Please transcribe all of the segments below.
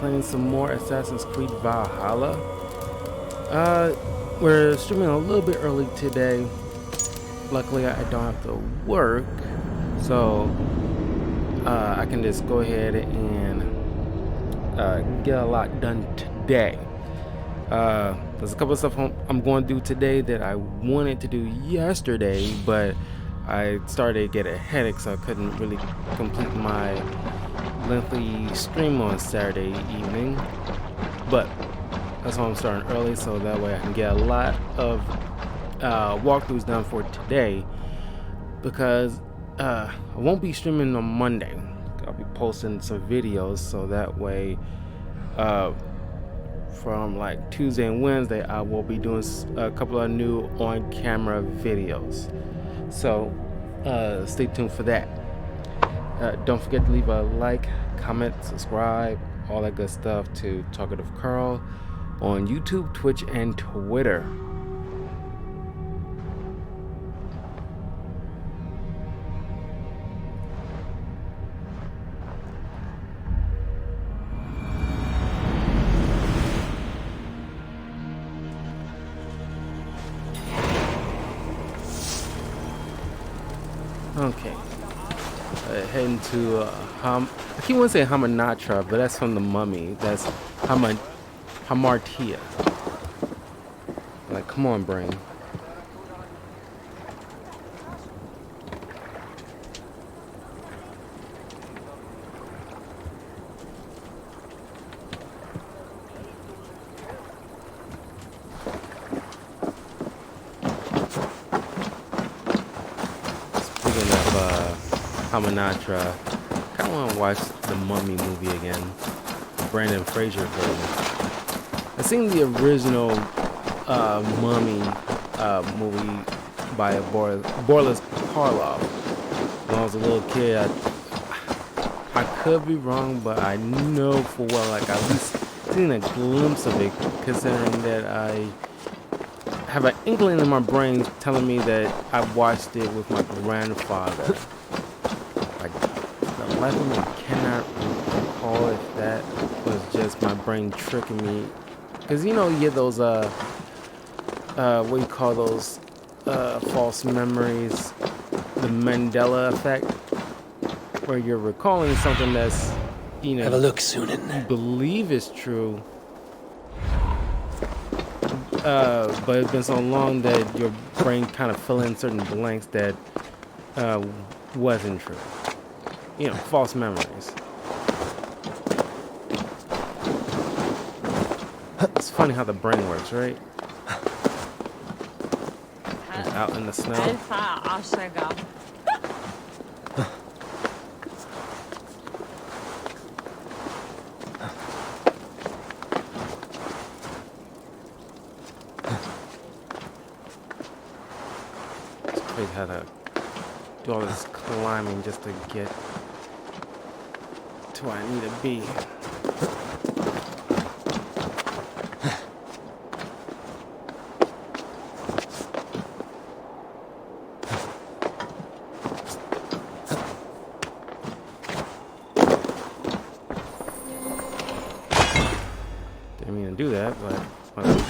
playing some more Assassin's Creed Valhalla. We're streaming a little bit early today. Luckily, I don't have to work, so I can just go ahead and get a lot done today. There's a couple of stuff I'm going to do today that I wanted to do yesterday, but I started to get a headache, so I couldn't really complete my lengthy stream on Saturday evening. But that's why I'm starting early, so that way I can get a lot of walkthroughs done for today, because I won't be streaming on Monday. I'll be posting some videos, so that way from like Tuesday and Wednesday I will be doing a couple of new on-camera videos, so stay tuned for that. Don't forget to leave a like, comment, subscribe, all that good stuff to Talkative Carl on YouTube, Twitch, and Twitter. Okay, heading to I keep wanting to say Hamanatra, but that's from the Mummy. That's Hamartia. Like, come on, brain. Speaking of Hamanatra, I kind of want to watch the Mummy movie again, the Brandon Fraser version. I've seen the original Mummy movie by Boris Karloff when I was a little kid. I could be wrong, but I know for well, like, I've at least seen a glimpse of it, considering that I have an inkling in my brain telling me that I watched it with my grandfather. Like, the life of me, I cannot recall if that was just my brain tricking me. Because, you know, you get those, what do you call those, false memories, the Mandela effect, where you're recalling something that's, you know, have a look, Sunan. You believe is true, but it's been so long that your brain kind of fill in certain blanks that wasn't true. You know, false memories. It's funny how the brain works, right? It's out in the snow. It's crazy how to do all this climbing just to get to where I need to be. Didn't mean to do that, but whatever.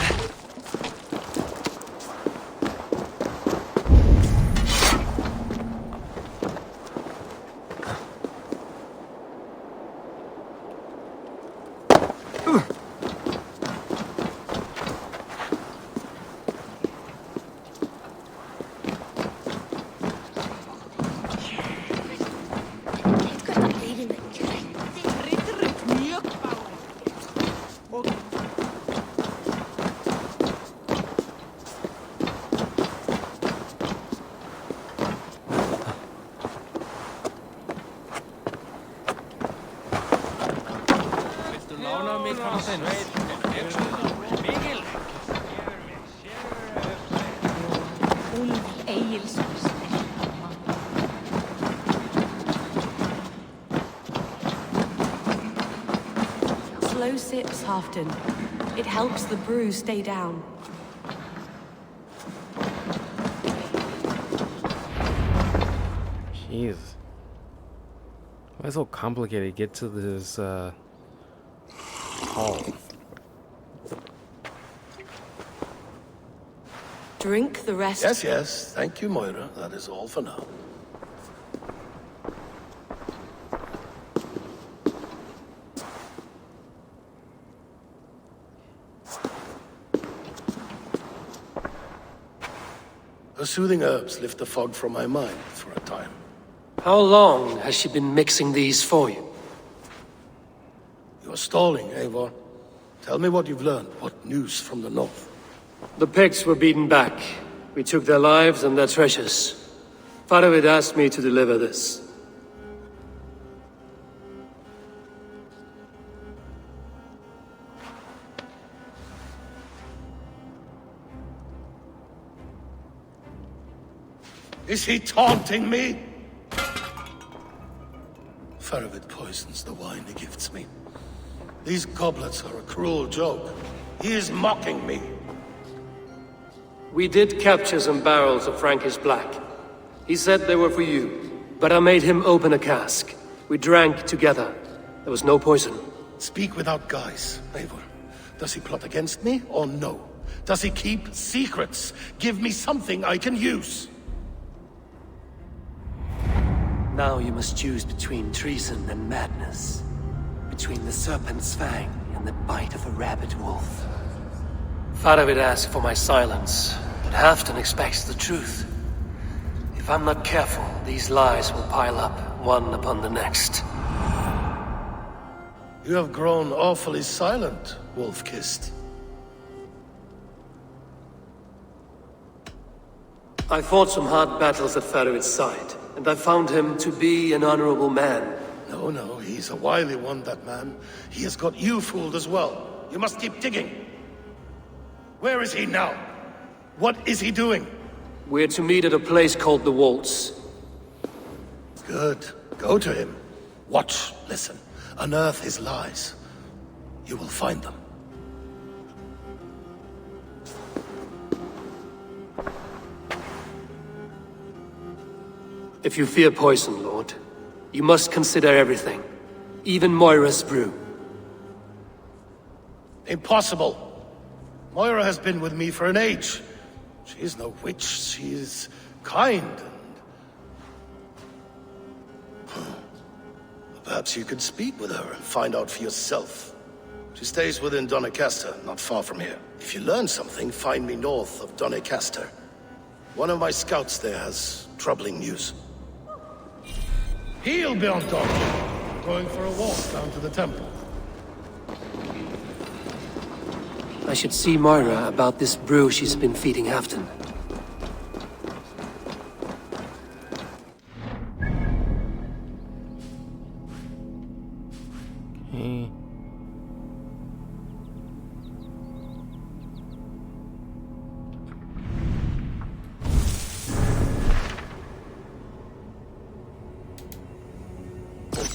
Slow sips, Halfton. It helps the brew stay down. Jeez. Why is it so complicated to get to this hall. Drink the rest. Yes, yes. Thank you, Moira. That is all for now. Her soothing herbs lift the fog from my mind for a time. How long has she been mixing these for you? You're stalling, Eivor. Tell me what you've learned. What news from the north? The Picts were beaten back. We took their lives and their treasures. Faravid asked me to deliver this. Is he taunting me? Faravid poisons the wine he gifts me. These goblets are a cruel joke. He is mocking me. We did capture some barrels of Frankish Black. He said they were for you, but I made him open a cask. We drank together. There was no poison. Speak without guise, Eivor. Does he plot against me or no? Does he keep secrets? Give me something I can use. Now you must choose between treason and madness. Between the serpent's fang and the bite of a rabid wolf. Faravid asked for my silence, but Halfdan expects the truth. If I'm not careful, these lies will pile up, one upon the next. You have grown awfully silent, Wolf-Kissed. I fought some hard battles at Faravid's side, and I found him to be an honorable man. No, no, he's a wily one, that man. He has got you fooled as well. You must keep digging. Where is he now? What is he doing? We're to meet at a place called the Waltz. Good. Go to him. Watch, listen. Unearth his lies. You will find them. If you fear poison, Lord, you must consider everything. Even Moira's brew. Impossible. Moira has been with me for an age. She is no witch. She is kind and... Perhaps you could speak with her and find out for yourself. She stays within Doncaster, not far from here. If you learn something, find me north of Doncaster. One of my scouts there has troubling news. He'll be on top. Going for a walk down to the temple. I should see Moira about this brew she's been feeding Halfdan. Okay.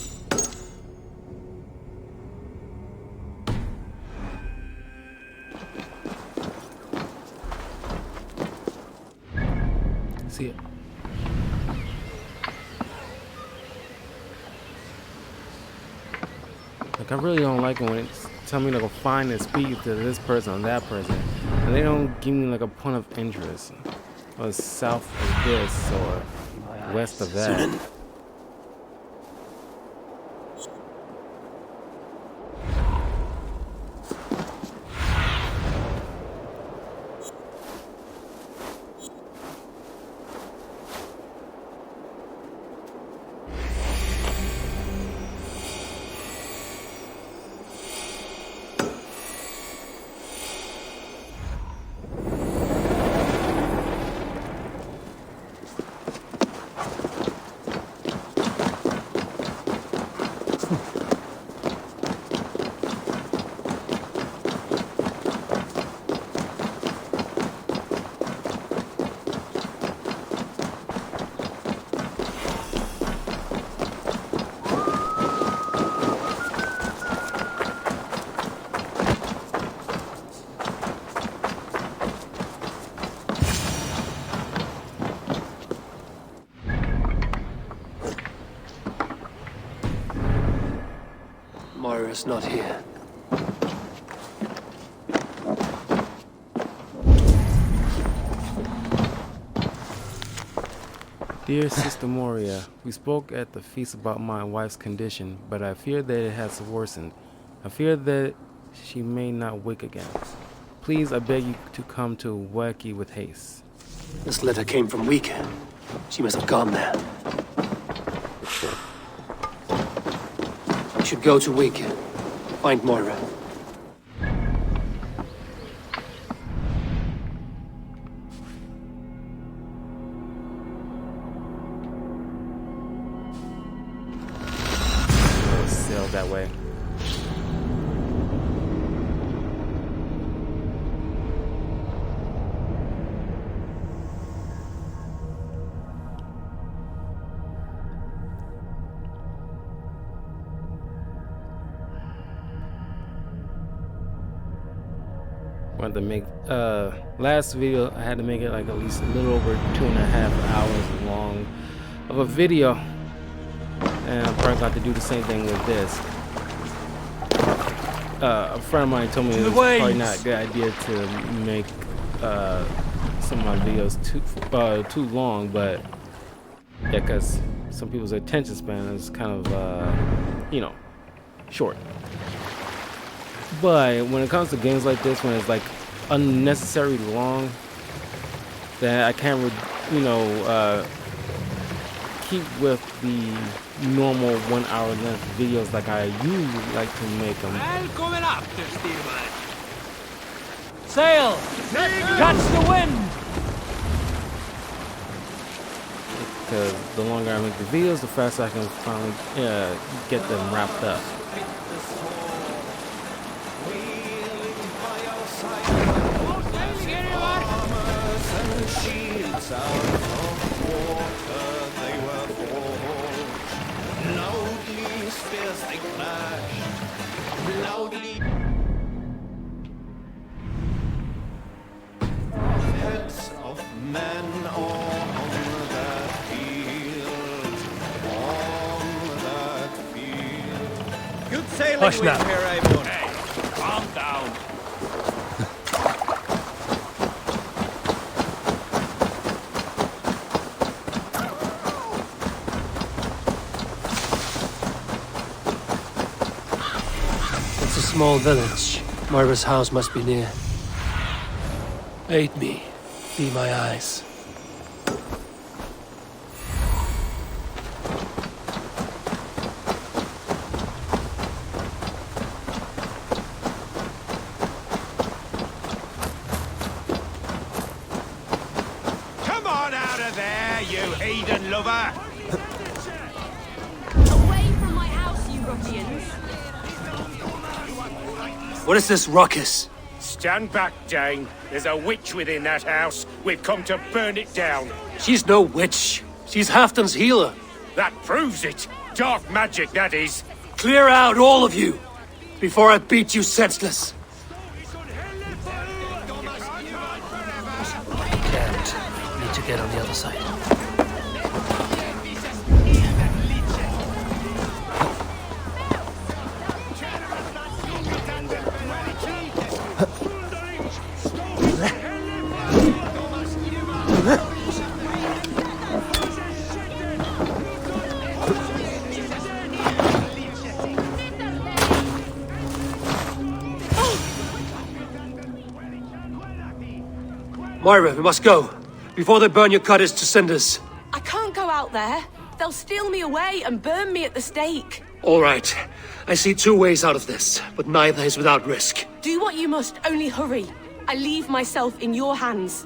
See it. Like, I really don't like it when it's tell me to go find and speak to this person or that person, and they don't give me like a point of interest, or south of this or west of that. Moira's not here. Dear Sister Moria, we spoke at the feast about my wife's condition, but I fear that it has worsened. I fear that she may not wake again. Please, I beg you to come to Wacky with haste. This letter came from Wika. She must have gone there. You should go to Wika. Find Moira. Sail that way. Wanted to make last video I had to make it like at least a little over 2.5 hours long of a video, and I'm probably about to do the same thing with this. A friend of mine told me it was probably not a good idea to make some of my videos too long, but yeah, because some people's attention span is kind of you know, short. But when it comes to games like this, when it's like unnecessarily long, then I can't, keep with the normal 1 hour length videos like I usually like to make them. Välkommen after, Steelman. Sail! Catch the wind! Because the longer I make the videos, the faster I can finally get them wrapped up. Hush now. Hey, calm down. It's a small village. Moira's house must be near. Aid me. Be my eyes. Come on out of there, you heathen lover! Away from my house, you ruffians! What is this ruckus? Stand back, Dane. There's a witch within that house. We've come to burn it down. She's no witch. She's Halfton's healer. That proves it. Dark magic, that is. Clear out, all of you, before I beat you senseless. Can't. Need to get on the other side. Moira, we must go, before they burn your cutters to cinders. I can't go out there. They'll steal me away and burn me at the stake. All right. I see two ways out of this, but neither is without risk. Do what you must, only hurry. I leave myself in your hands.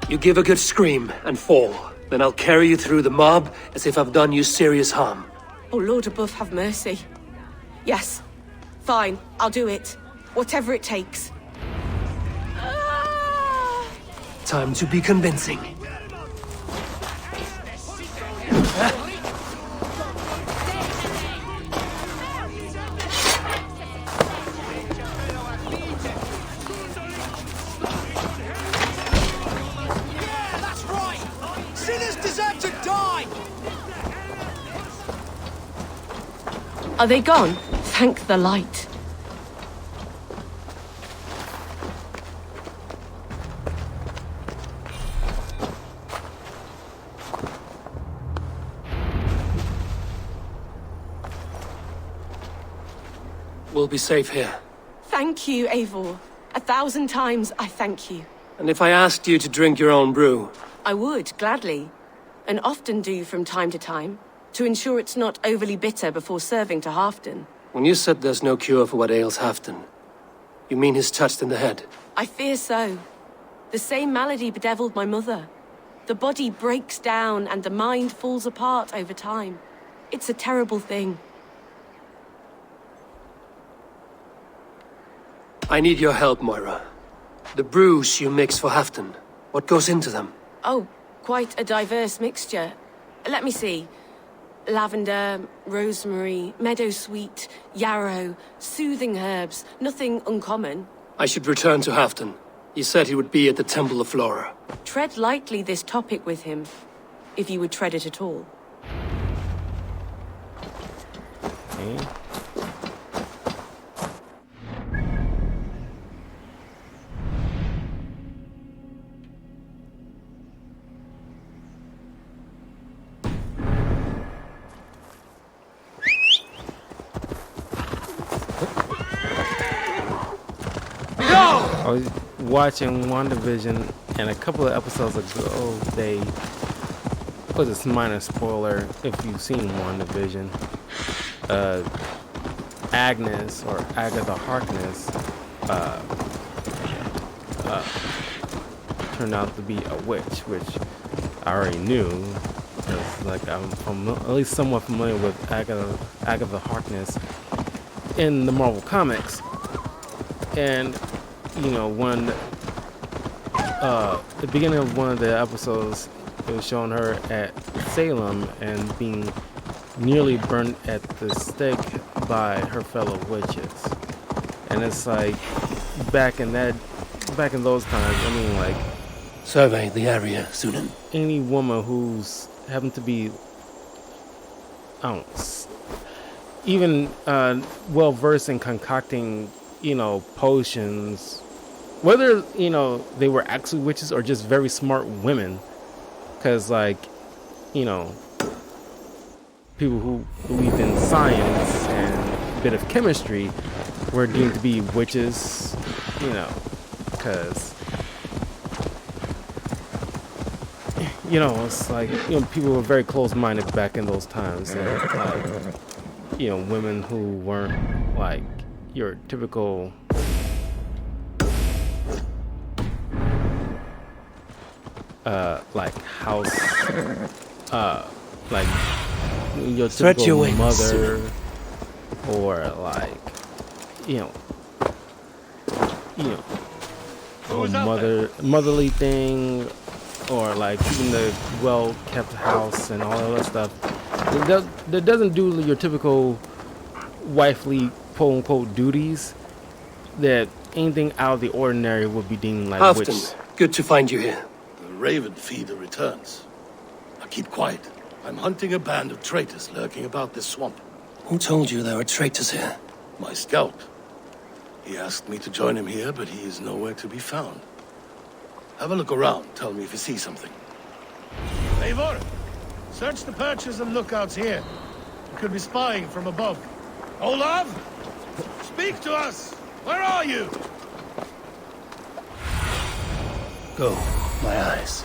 You give a good scream and fall. Then I'll carry you through the mob as if I've done you serious harm. Oh, Lord above, have mercy. Yes. Fine, I'll do it. Whatever it takes. Time to be convincing. Are they gone? Thank the light. We'll be safe here. Thank you, Eivor. 1,000 times I thank you. And if I asked you to drink your own brew? I would, gladly. And often do from time to time, to ensure it's not overly bitter before serving to Halfdan. When you said there's no cure for what ails Halfdan, you mean he's touched in the head? I fear so. The same malady bedeviled my mother. The body breaks down and the mind falls apart over time. It's a terrible thing. I need your help, Moira. The brews you mix for Halfdan, what goes into them? Oh, quite a diverse mixture. Let me see. Lavender, rosemary, meadowsweet, yarrow, soothing herbs, nothing uncommon. I should return to Halfdan. He said he would be at the Temple of Flora. Tread lightly this topic with him, if you would tread it at all. Okay. I was watching WandaVision, and a couple of episodes ago, they was this minor spoiler if you've seen WandaVision. Agnes or Agatha Harkness turned out to be a witch, which I already knew. Because, like, I'm at least somewhat familiar with Agatha Harkness in the Marvel comics, and you know, the beginning of one of the episodes, it was showing her at Salem and being nearly burnt at the stake by her fellow witches. And it's like, back in those times, I mean, like, Survey the area, Sunan. any woman who's happened to be, I don't know, even well versed in concocting, you know, potions, whether, you know, they were actually witches or just very smart women, because, like, you know, people who believed in science and a bit of chemistry were deemed to be witches, you know, because, you know, it's like, you know, people were very close-minded back in those times, and, like, you know, women who weren't, like, your typical like house like your typical your wings, mother, or like you know motherly thing, or like even the well kept house and all of that stuff. That doesn't do your typical wifely quote unquote duties. That anything out of the ordinary would be deemed like Halfdan, witch. good to find you here. The Raven Feeder returns. Now keep quiet. I'm hunting a band of traitors lurking about this swamp. Who told you there were traitors here? My scout. He asked me to join him here, but he is nowhere to be found. Have a look around. Tell me if you see something. Eivor, search the perches and lookouts here. You could be spying from above. Olav, speak to us. Where are you? Go, my eyes.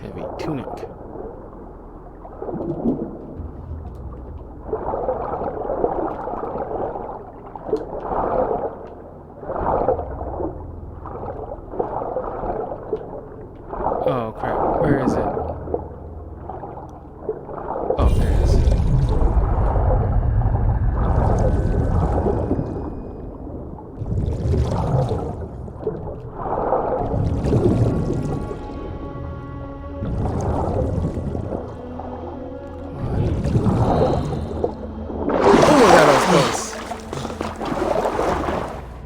Heavy tunic. Oh crap, where is it? Oh, there it is.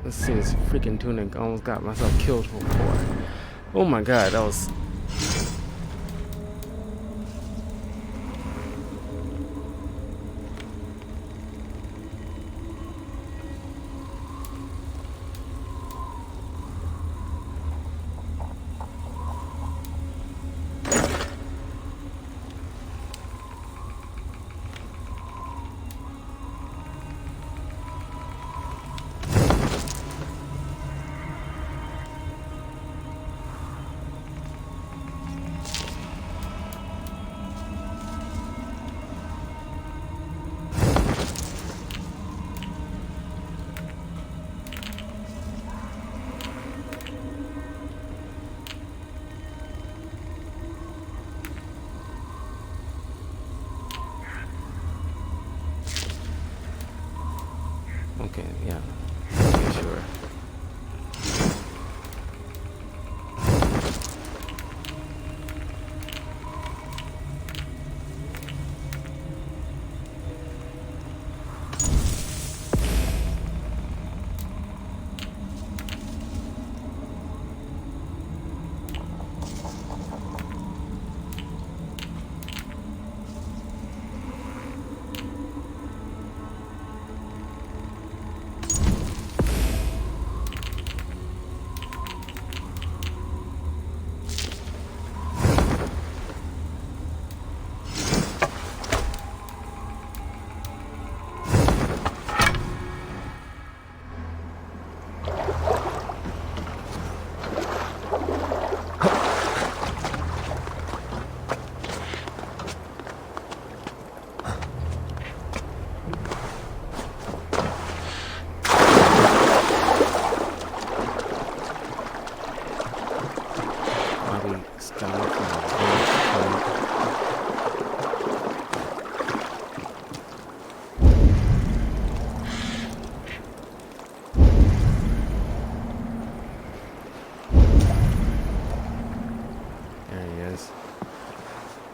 Let's see this freaking tunic. I almost got myself killed before. Oh my god, that was. Okay, yeah. Okay, sure.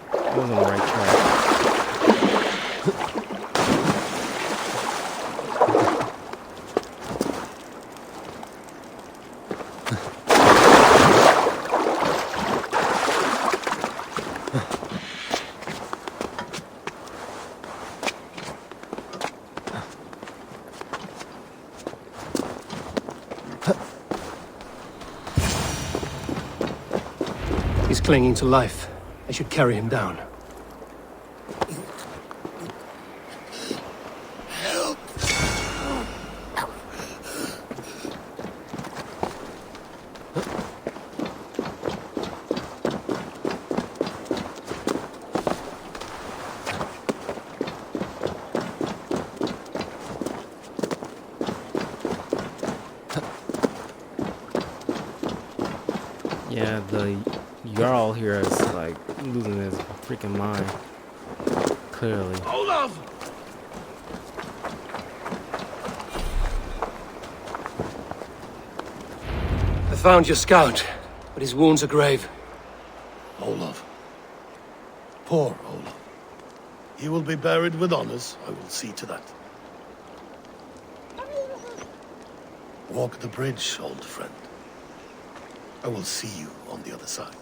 I was on the right track. He's clinging to life. I should carry him down. Yeah, the Jarl here is like losing his freaking mind. Clearly. Olaf! I found your scout, but his wounds are grave. Olaf. Poor Olaf. He will be buried with honors. I will see to that. Walk the bridge, old friend. I will see you on the other side.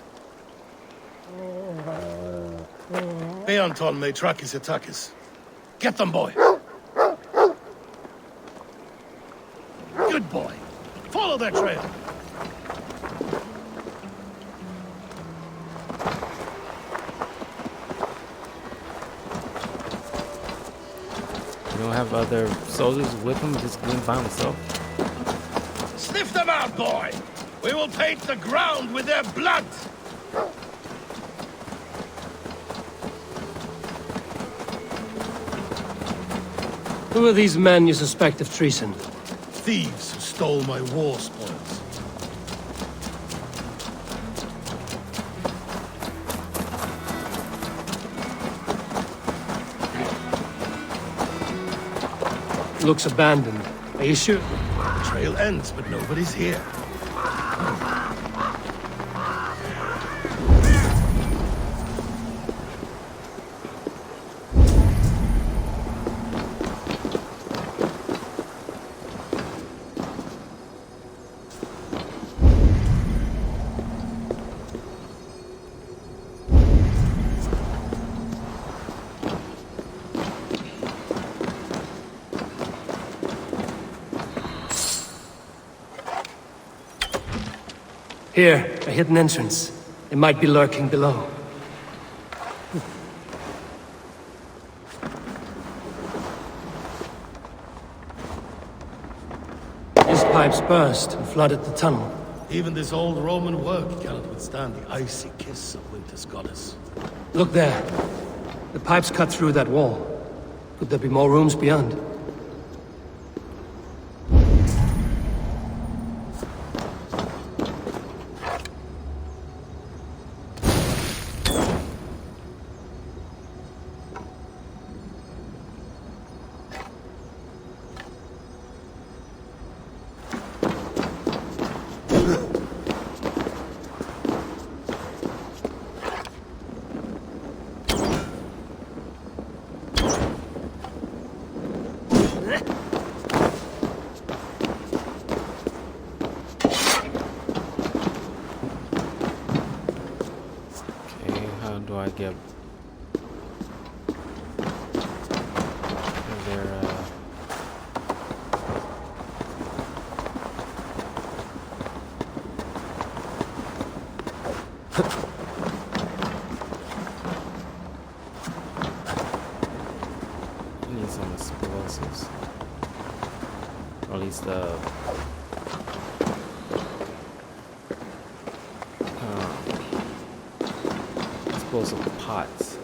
Beanton may track his attackers. Get them, boy! Good boy. Follow their trail. You don't have other soldiers with him, just went by himself. Sniff them out, boy! We will paint the ground with their blood! Who are these men you suspect of treason? Thieves who stole my war spoils. Looks abandoned. Are you sure? The trail ends, but nobody's here. Here, a hidden entrance. It might be lurking below. These pipes burst and flooded the tunnel. Even this old Roman work cannot withstand the icy kiss of winter's goddess. Look there. The pipes cut through that wall. Could there be more rooms beyond? Do I get there? I need some explosives, or at least explosive pots.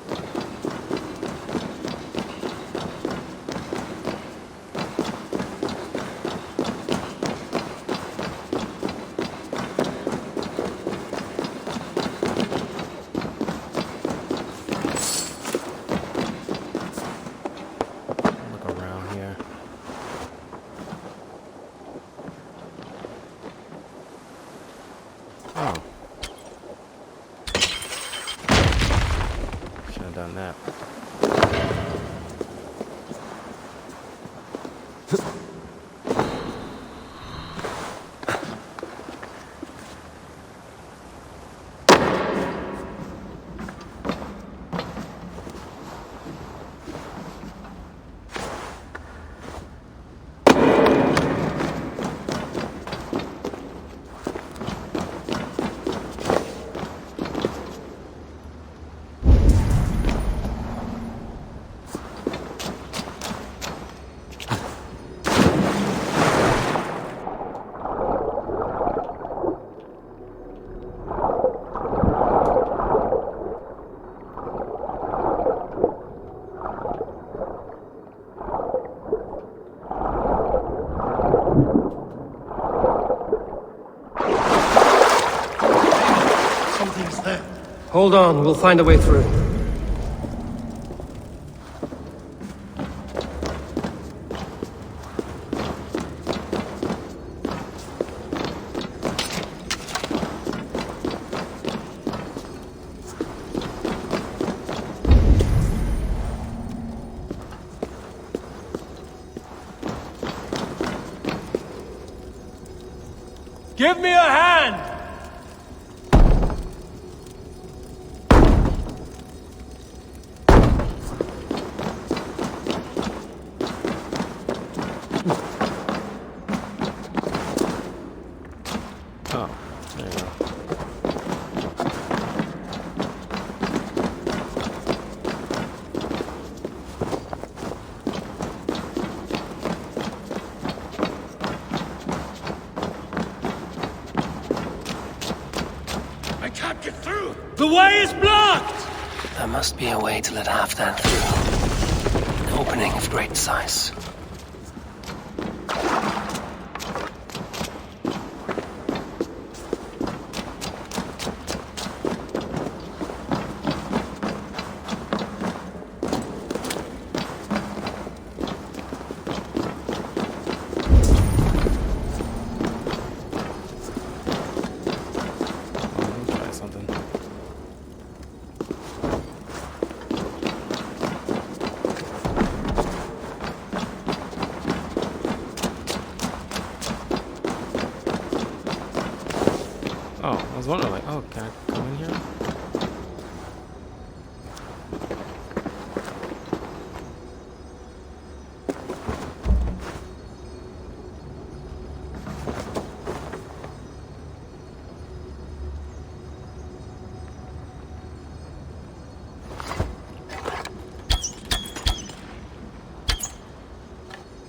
Look around here. Oh. Should have done that. Something's there. Hold on, we'll find a way through. Give me a hand! Oh, there you go. I can't get through! The way is blocked! There must be a way to let half that through. An opening of great size.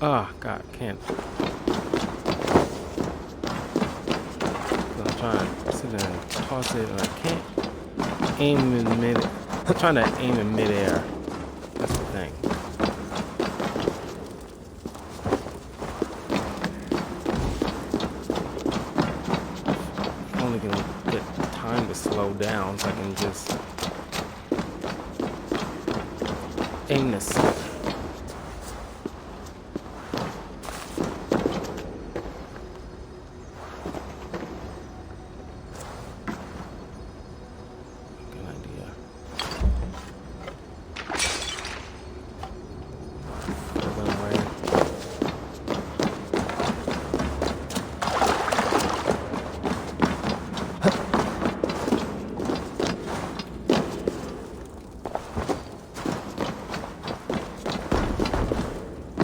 Oh, God, can't. I'm trying to sit there and toss it, and I can't aim in mid. I'm trying to aim in midair. That's the thing. I'm only gonna get time to slow down so I can just aim this.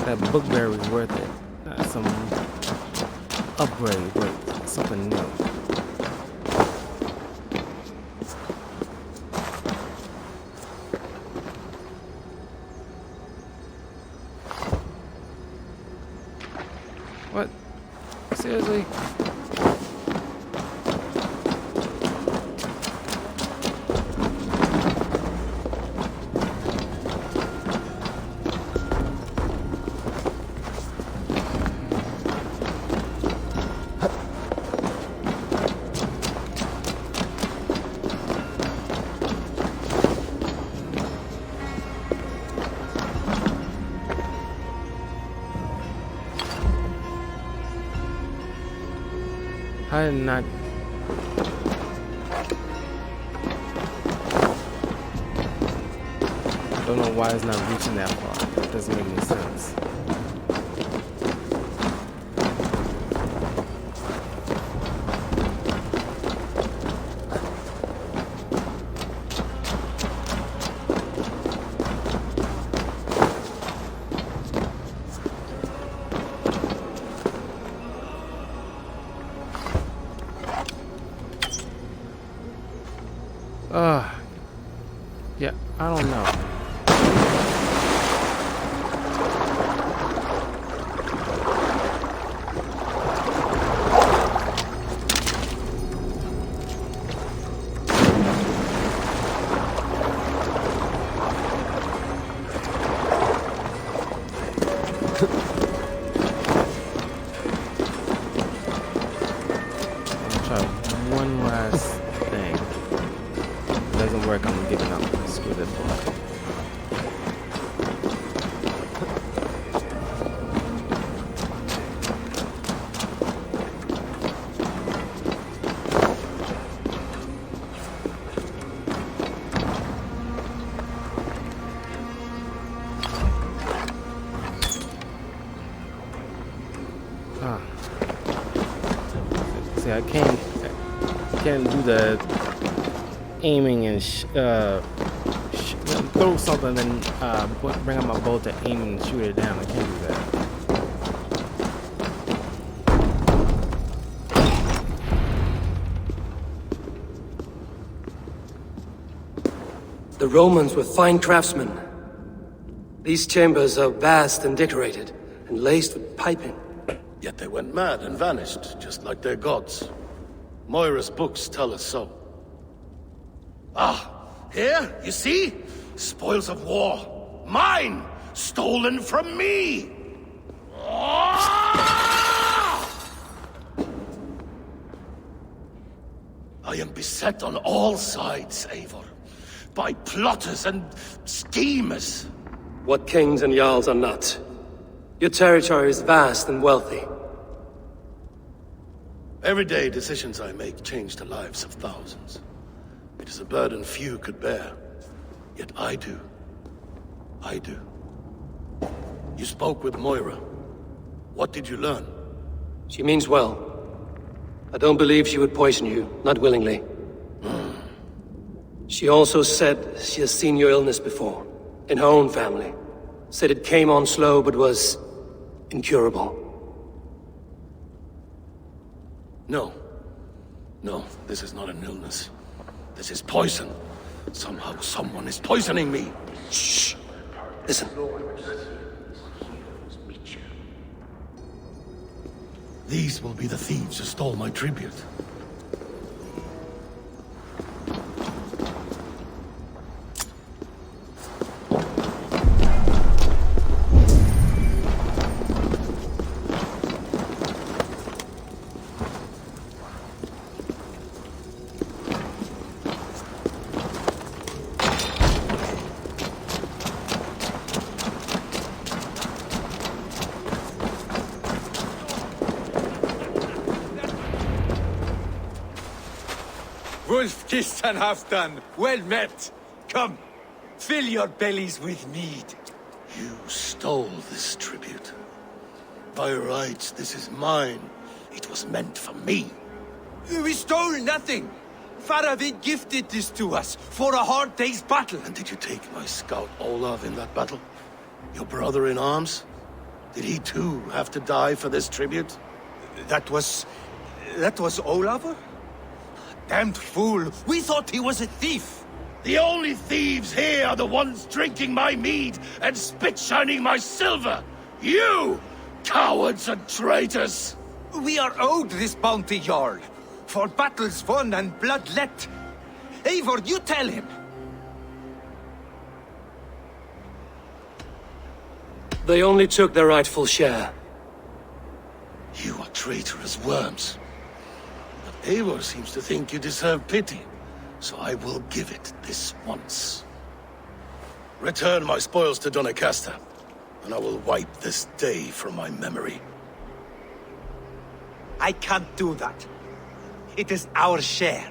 That bookberry's worth it. Some upgrade, but something new. What? Seriously? I did not. Don't know why it's not reaching that far. It doesn't make any sense. Yeah, I don't know. I'm gonna try one last thing. If it doesn't work, I'm giving up. Screw this one. See, I can't do the aiming and throw something and bring out my bow to aim and shoot it down. I can't do that. The Romans were fine craftsmen. These chambers are vast and decorated, and laced with piping. Yet they went mad and vanished, just like their gods. Moira's books tell us so. Ah, here, you see? Spoils of war. Mine! Stolen from me! Ah! I am beset on all sides, Eivor. By plotters and schemers. What kings and jarls are not. Your territory is vast and wealthy. Every day, decisions I make change the lives of thousands. It is a burden few could bear. Yet I do. I do. You spoke with Moira. What did you learn? She means well. I don't believe she would poison you, not willingly. She also said she has seen your illness before, in her own family. Said it came on slow, but was incurable. No. No, this is not an illness. This is poison. Somehow someone is poisoning me. Shh. Listen. These will be the thieves who stole my tribute. Wolf kissed and half done. Well met. Come, fill your bellies with mead. You stole this tribute. By rights, this is mine. It was meant for me. We stole nothing. Faravid gifted this to us for a hard day's battle. And did you take my scout Olav in that battle? Your brother in arms? Did he too have to die for this tribute? That was Olav? Damned fool. We thought he was a thief. The only thieves here are the ones drinking my mead and spit-shining my silver! You! Cowards and traitors! We are owed this bounty, Jarl. For battles won and blood let. Eivor, you tell him. They only took their rightful share. You are traitorous worms. But Eivor seems to think you deserve pity, so I will give it this once. Return my spoils to Doncaster, and I will wipe this day from my memory. I can't do that. It is our share.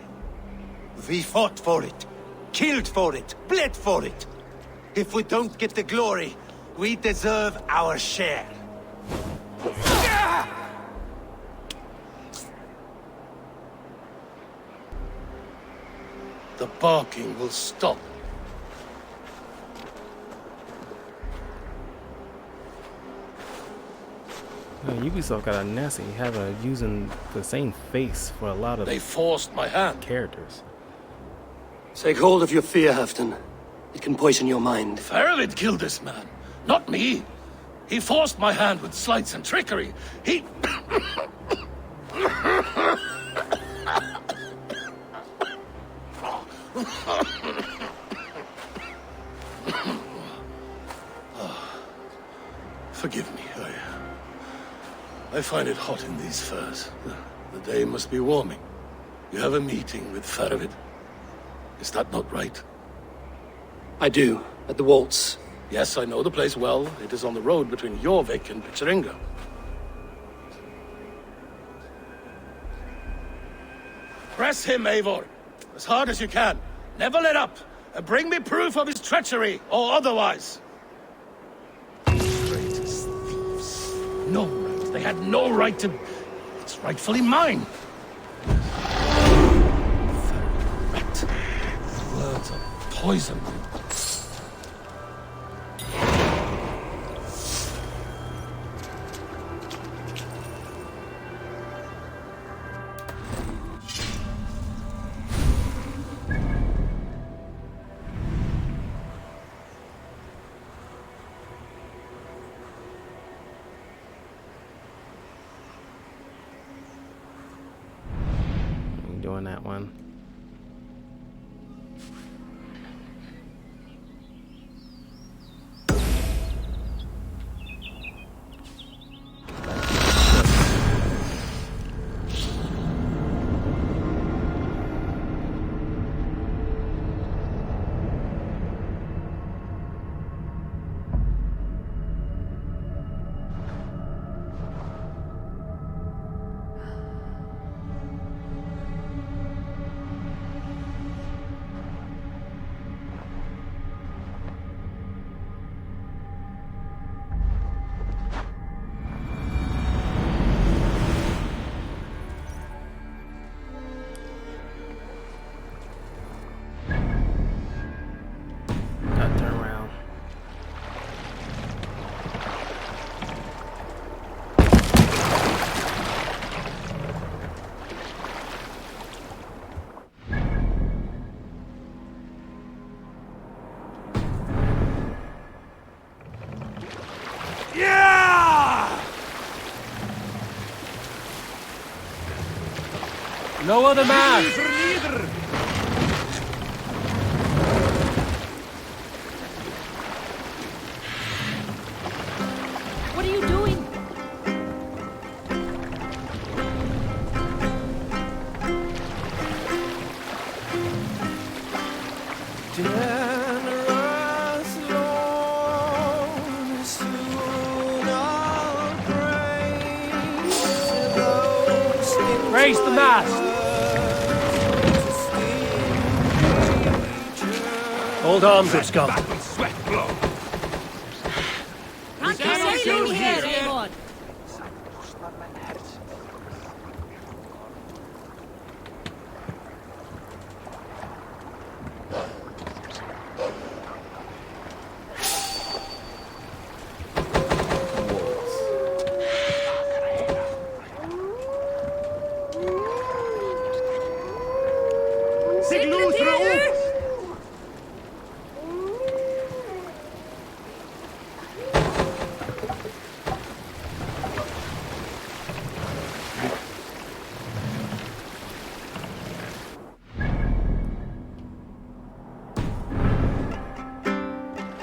We fought for it, killed for it, bled for it. If we don't get the glory, we deserve our share. The barking will stop. Ubisoft got a nasty habit of using the same face for a lot of They forced my hand. characters. Take hold of your fear, Halfdan. It can poison your mind. Faravid killed this man, not me. He forced my hand with sleights and trickery. He... Forgive me, I find it hot in these furs. The day must be warming. You have a meeting with Faravid. Is that not right? I do, at the waltz. Yes, I know the place well. It is on the road between Jorvik and Picheringa. Press him, Eivor. As hard as you can. Never let up. And bring me proof of his treachery, or otherwise. Traitors, thieves. No right. They had no right to... It's rightfully mine. Very rat. Words are poison. Doing that one. Lower the mast! What are you doing? Raise the mast! Hold on, good scum. Can't you sail in here anymore?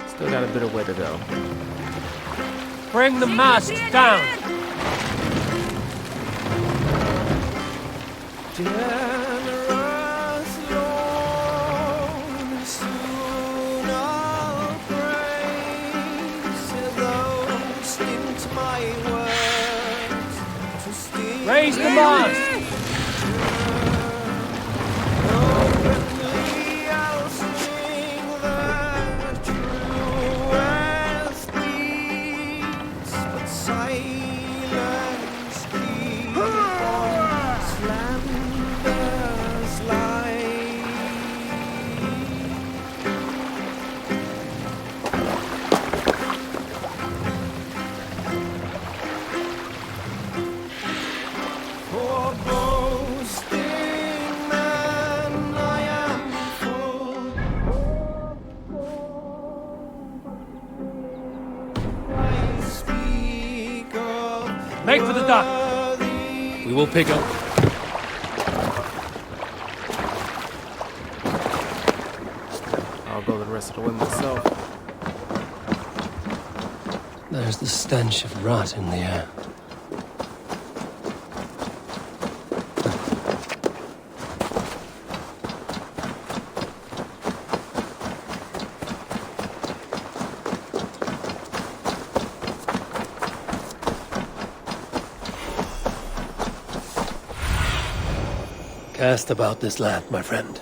Still got a bit of way to go. Bring the mast down! Raise the mast! Make for the dock! We will pick up. I'll go the rest of the way myself. There's the stench of rot in the air. Cast about this land, my friend.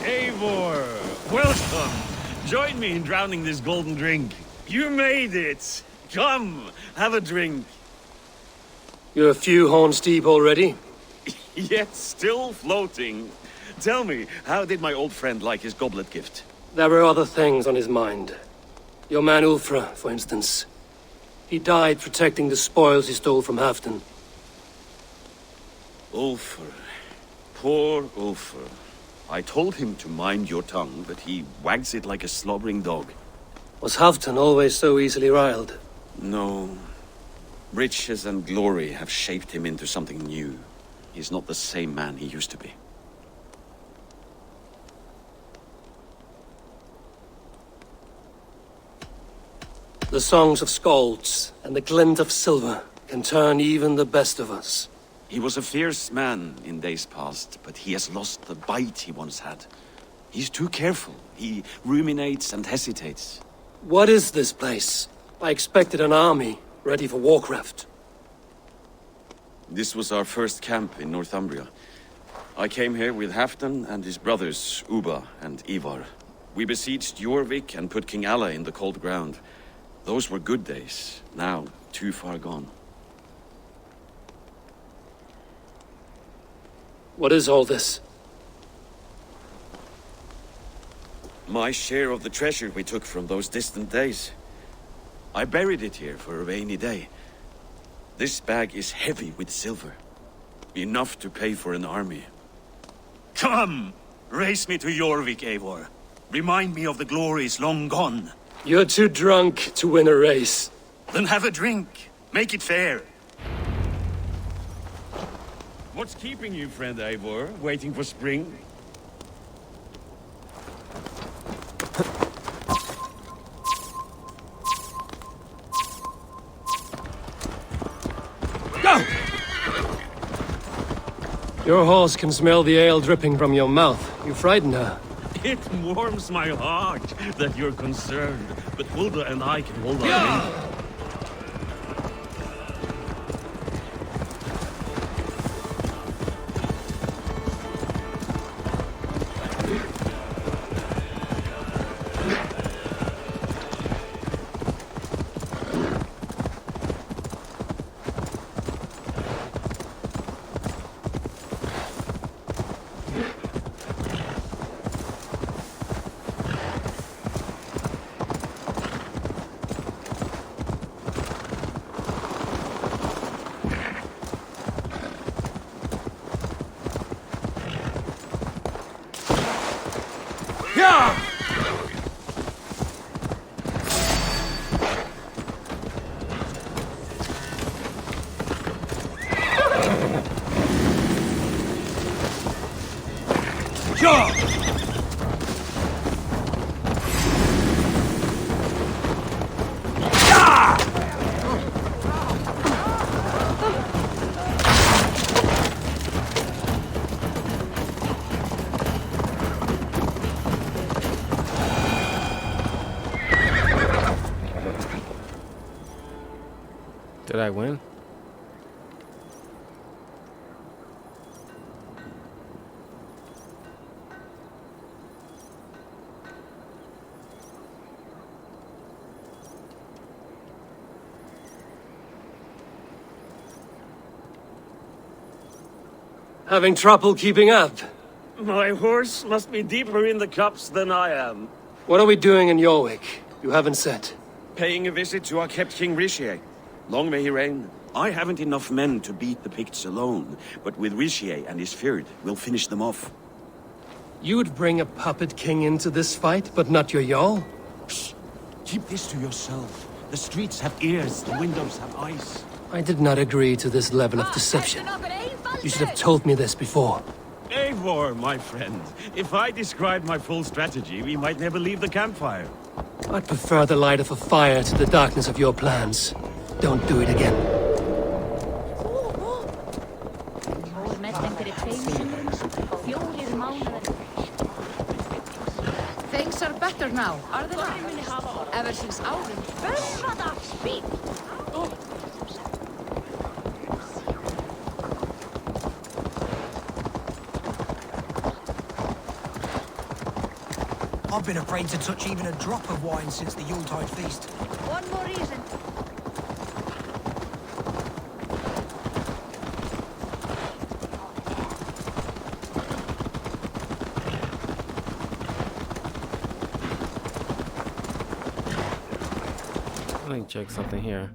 Eivor, welcome. Join me in drowning this golden drink. You made it. Come, have a drink. You're a few horns deep already? Yet still floating. Tell me, how did my old friend like his goblet gift? There were other things on his mind. Your man Ulfra, for instance. He died protecting the spoils he stole from Halfdan. Ulfr. Poor Ulfr. I told him to mind your tongue, but he wags it like a slobbering dog. Was Halfdan always so easily riled? No. Riches and glory have shaped him into something new. He's not the same man he used to be. The songs of skalds and the glint of silver can turn even the best of us. He was a fierce man in days past, but he has lost the bite he once had. He's too careful. He ruminates and hesitates. What is this place? I expected an army, ready for warcraft. This was our first camp in Northumbria. I came here with Halfdan and his brothers, Ubba and Ivar. We besieged Jorvik and put King Alla in the cold ground. Those were good days, now too far gone. What is all this? My share of the treasure we took from those distant days. I buried it here for a rainy day. This bag is heavy with silver. Enough to pay for an army. Come! Race me to Jorvik, Eivor. Remind me of the glories long gone. You're too drunk to win a race. Then have a drink. Make it fair. What's keeping you, friend Eivor? Waiting for spring? Go! Your horse can smell the ale dripping from your mouth. You frightened her. It warms my heart that you're concerned, but Hulda and I can hold on. Did I win? Having trouble keeping up? My horse must be deeper in the cups than I am. What are we doing in Jorvik? You haven't said. Paying a visit to our kept King Rishi. Long may he reign. I haven't enough men to beat the Picts alone, but with Rishi and his Fyrd, we'll finish them off. You would bring a puppet king into this fight, but not your Jarl? Keep this to yourself. The streets have ears, the windows have eyes. I did not agree to this level of deception. You should have told me this before. Eivor, my friend. If I described my full strategy, we might never leave the campfire. I'd prefer the light of a fire to the darkness of your plans. Don't do it again. Things are better now, are they not? Ever since Aurin. Speak! I've been afraid to touch even a drop of wine since the Yuletide feast. One more reason. Let me check something here.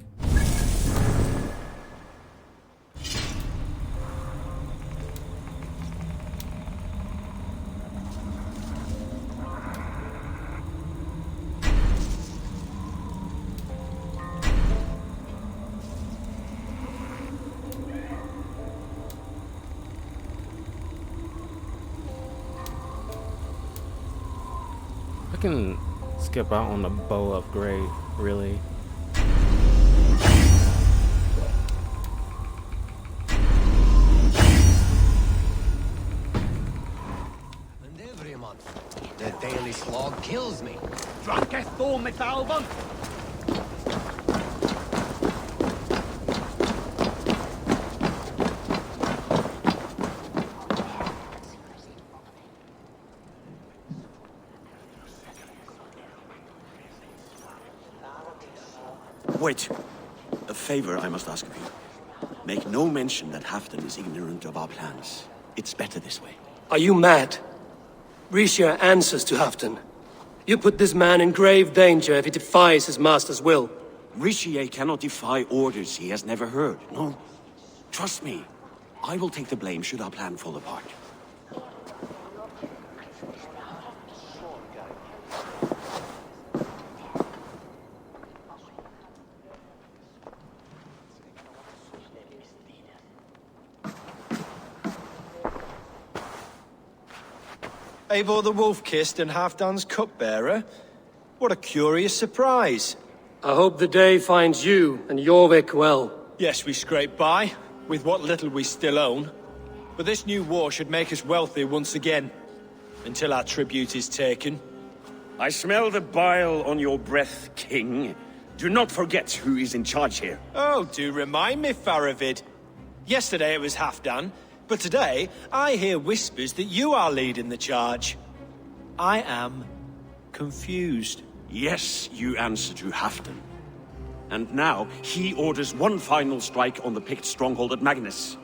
I can skip out on the bow upgrade, really. And every month, the daily slog kills me. Drunkest thorn med alban! Wait. A favor I must ask of you. Make no mention that Halfdan is ignorant of our plans. It's better this way. Are you mad? Risha answers to Halfdan. You put this man in grave danger if he defies his master's will. Richier cannot defy orders he has never heard, no? Trust me, I will take the blame should our plan fall apart. Eivor the Wolf-Kissed and Halfdan's cupbearer? What a curious surprise. I hope the day finds you and Jorvik well. Yes, we scrape by, with what little we still own. But this new war should make us wealthy once again. Until our tribute is taken. I smell the bile on your breath, King. Do not forget who is in charge here. Oh, do remind me, Faravid. Yesterday it was Halfdan, but today I hear whispers that you are leading the charge. I am confused. Yes, you answer to Halfdan. And now he orders one final strike on the Pict stronghold at Magnus.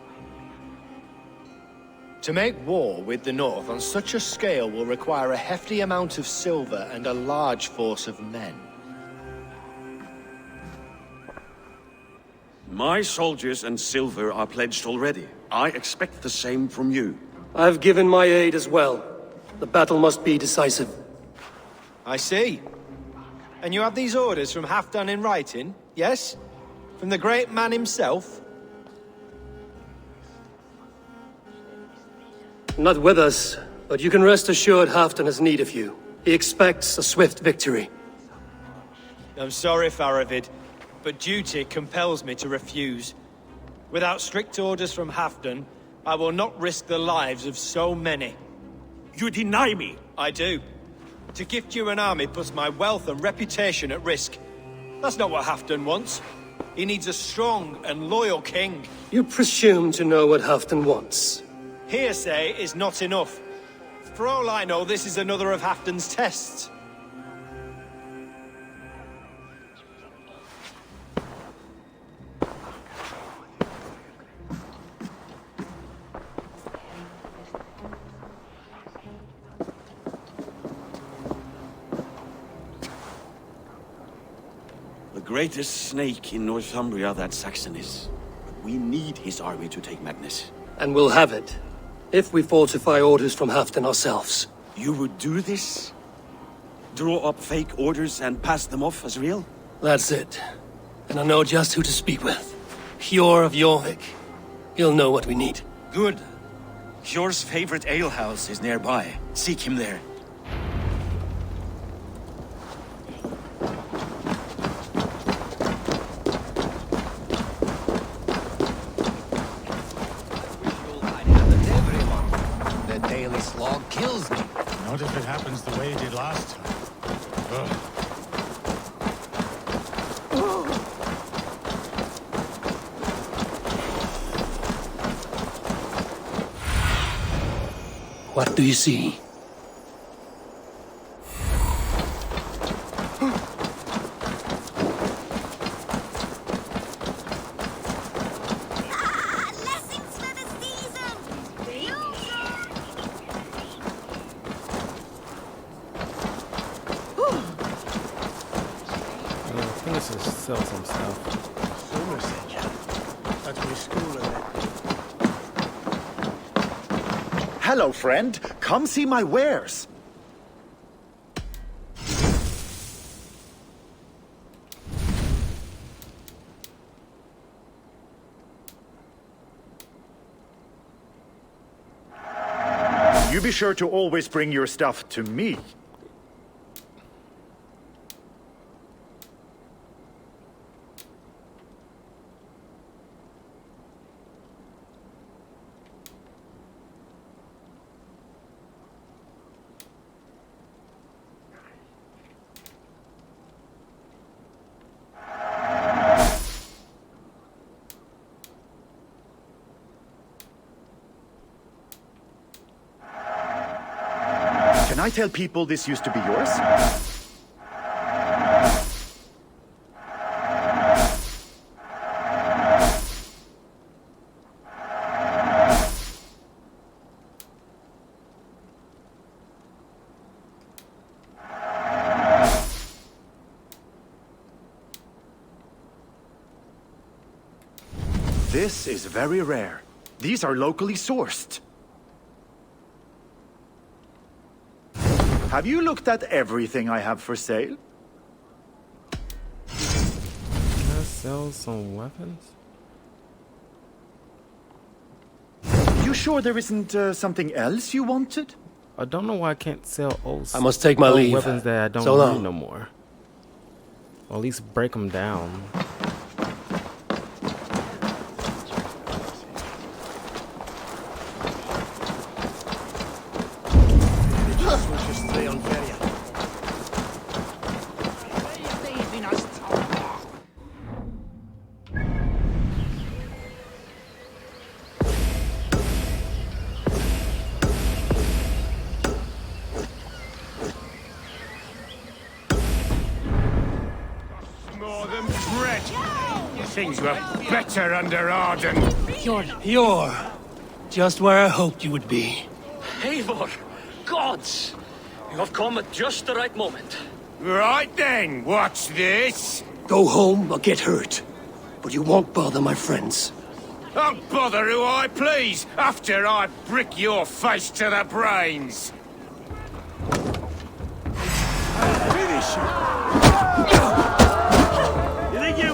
To make war with the North on such a scale will require a hefty amount of silver and a large force of men. My soldiers and silver are pledged already. I expect the same from you. I've given my aid as well. The battle must be decisive. I see. And you have these orders from Halfdan in writing, yes? From the great man himself? Not with us, but you can rest assured Halfdan has need of you. He expects a swift victory. I'm sorry, Faravid, but duty compels me to refuse. Without strict orders from Halfdan, I will not risk the lives of so many. You deny me! I do. To gift you an army puts my wealth and reputation at risk. That's not what Halfdan wants. He needs a strong and loyal king. You presume to know what Halfdan wants. Hearsay is not enough. For all I know, this is another of Halfdan's tests. The greatest snake in Northumbria, that Saxon is. But we need his army to take Magnus. And we'll have it, if we falsify orders from Halfdan ourselves. You would do this? Draw up fake orders and pass them off as real? That's it. And I know just who to speak with. Hjor of Jorvik. He'll know what we need. Good. Hjor's favorite alehouse is nearby. Seek him there. Kills me. Not if it happens the way it did last time. Ugh. What do you see? Sell some stuff. That's my school, isn't it? Hello, friend. Come see my wares. You be sure to always bring your stuff to me. Can I tell people this used to be yours? This is very rare. These are locally sourced. Have you looked at everything I have for sale? Can I sell some weapons? You sure there isn't something else you wanted? I don't know why I can't sell old I must take my leave. weapons that I don't So long. need no more. Or at least break them down. Things were better under Arden. You're just where I hoped you would be. Eivor! Gods! You have come at just the right moment. Right then, what's this? Go home or get hurt. But you won't bother my friends. I'll bother who I please after I brick your face to the brains. Finish You think you...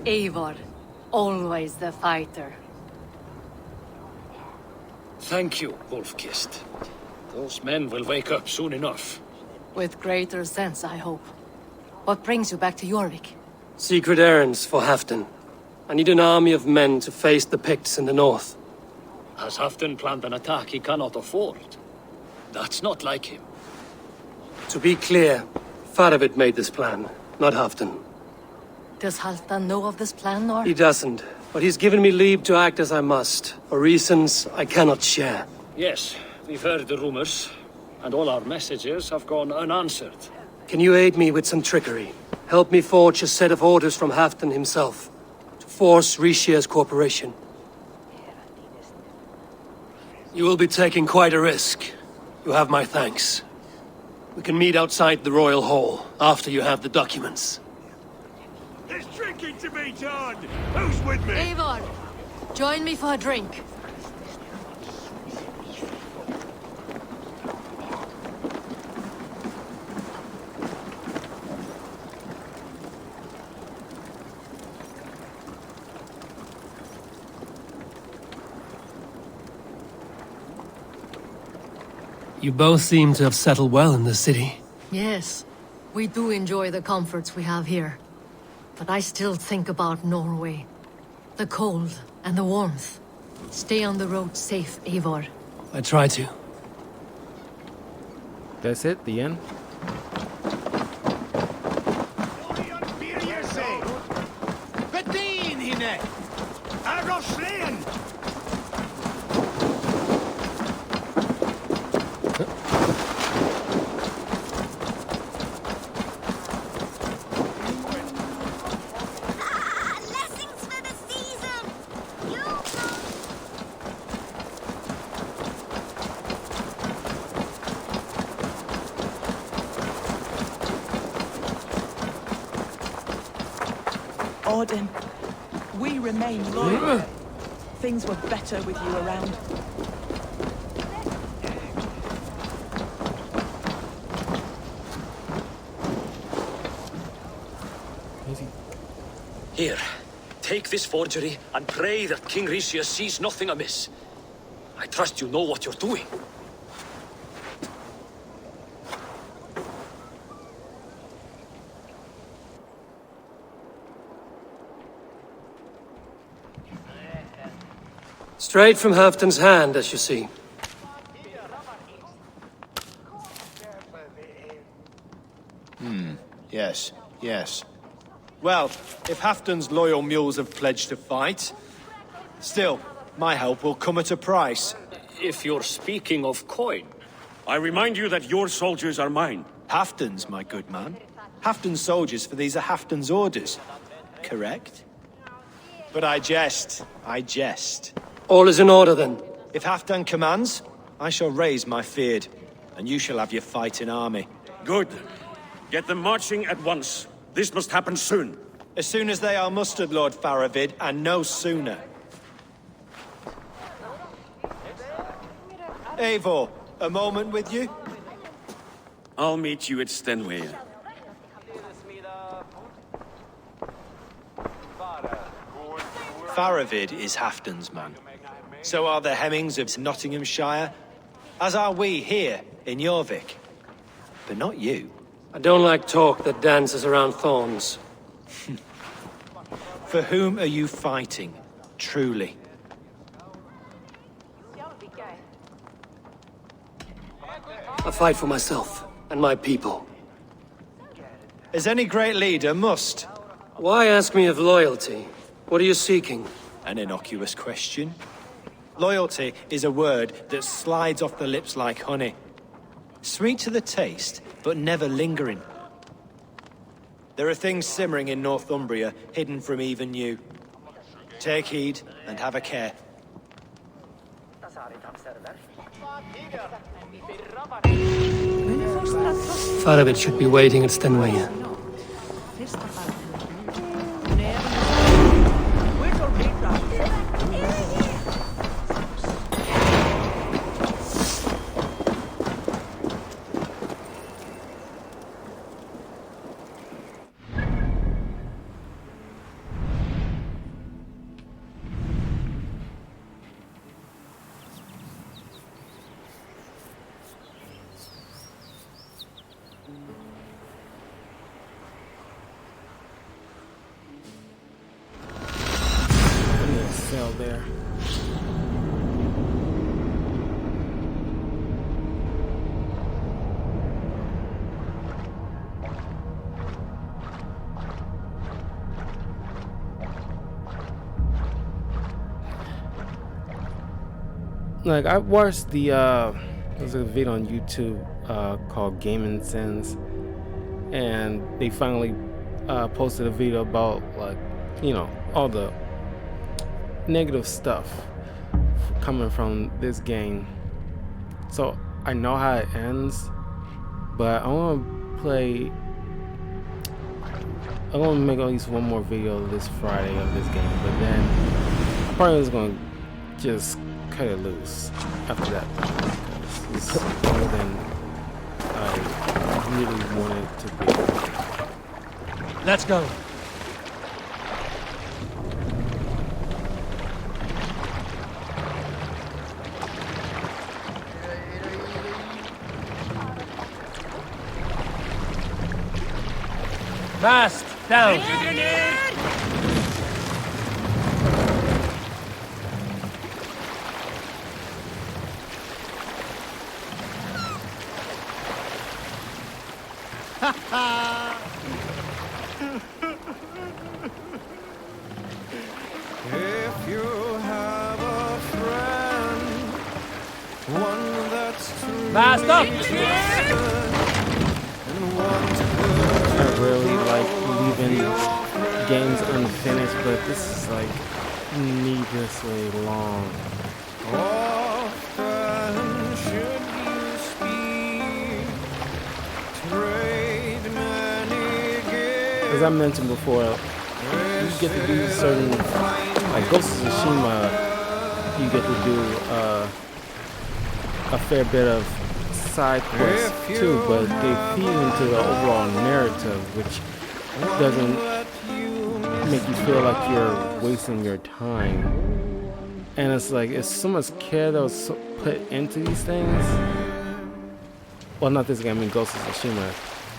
Eivor, always the fighter. Thank you, Wolf-Kissed. Those men will wake up soon enough. With greater sense, I hope. What brings you back to Jorvik? Secret errands for Halfdan. I need an army of men to face the Picts in the north. Has Halfdan planned an attack he cannot afford? That's not like him. To be clear, Faravid made this plan, not Halfdan. Does Halfdan know of this plan, or...? He doesn't, but he's given me leave to act as I must, for reasons I cannot share. Yes, we've heard the rumors, and all our messages have gone unanswered. Can you aid me with some trickery? Help me forge a set of orders from Halfdan himself, to force Rishia's corporation. You will be taking quite a risk. You have my thanks. We can meet outside the Royal Hall, after you have the documents. There's drinking to be done! Who's with me? Eivor, join me for a drink. You both seem to have settled well in the city. Yes, we do enjoy the comforts we have here. But I still think about Norway. The cold and the warmth. Stay on the road safe, Eivor. I try to. That's it, the end. Odin, we remain loyal. Things were better with you around. Here, take this forgery and pray that King Rishia sees nothing amiss. I trust you know what you're doing. Straight from Halfdan's hand, as you see. Yes, yes. Well, if Halfdan's loyal mules have pledged to fight, still, my help will come at a price. If you're speaking of coin. I remind you that your soldiers are mine. Halfdan's, my good man. Halfdan's soldiers, for these are Halfdan's orders. Correct? But I jest. I jest. All is in order, then. If Halfdan commands, I shall raise my feared, and you shall have your fighting army. Good. Get them marching at once. This must happen soon. As soon as they are mustered, Lord Faravid, and no sooner. Eivor, a moment with you? I'll meet you at Stenway. Faravid is Halfdan's man. So are the Hemmings of Nottinghamshire, as are we here in Jorvik. But not you. I don't like talk that dances around thorns. For whom are you fighting, truly? I fight for myself and my people. As any great leader must. Why ask me of loyalty? What are you seeking? An innocuous question. Loyalty is a word that slides off the lips like honey. Sweet to the taste, but never lingering. There are things simmering in Northumbria, hidden from even you. Take heed, and have a care. Faravid should be waiting at Stenway. Cell there. Like I watched there's a video on YouTube called Gaming Sins, and they finally posted a video about, like, you know, all the negative stuff coming from this game. So I know how it ends, but I want to make at least one more video this Friday of this game, but then I'm probably just going to just cut it loose after that, because it's more than I really wanted it to be. Let's go. Fast down. If you have a friend, one that's true. Fast up. I really like leaving games unfinished, but this is like needlessly long. Often should you speak, trade many gifts. As I mentioned before, you get to do certain, like Ghost of Tsushima, you get to do a fair bit of side quests too, but they feed into the overall narrative, which doesn't make you feel like you're wasting your time. And it's like, it's so much care that was put into these things. Well, not this game, I mean Ghost of Tsushima.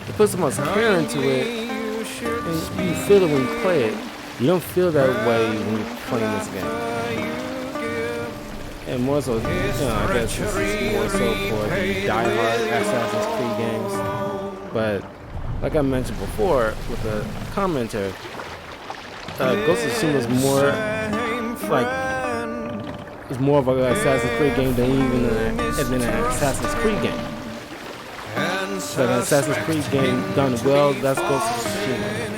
They put so much care into it, and you feel it when you play it. You don't feel that way when you're playing this game. And more so, you know, I guess this is more so for the die-hard Assassin's Creed games. But like I mentioned before with the commentary, Ghost of Tsushima is more like it's more of an Assassin's Creed game than even an Assassin's Creed game. Like an Assassin's Creed game done well, that's Ghost of Tsushima.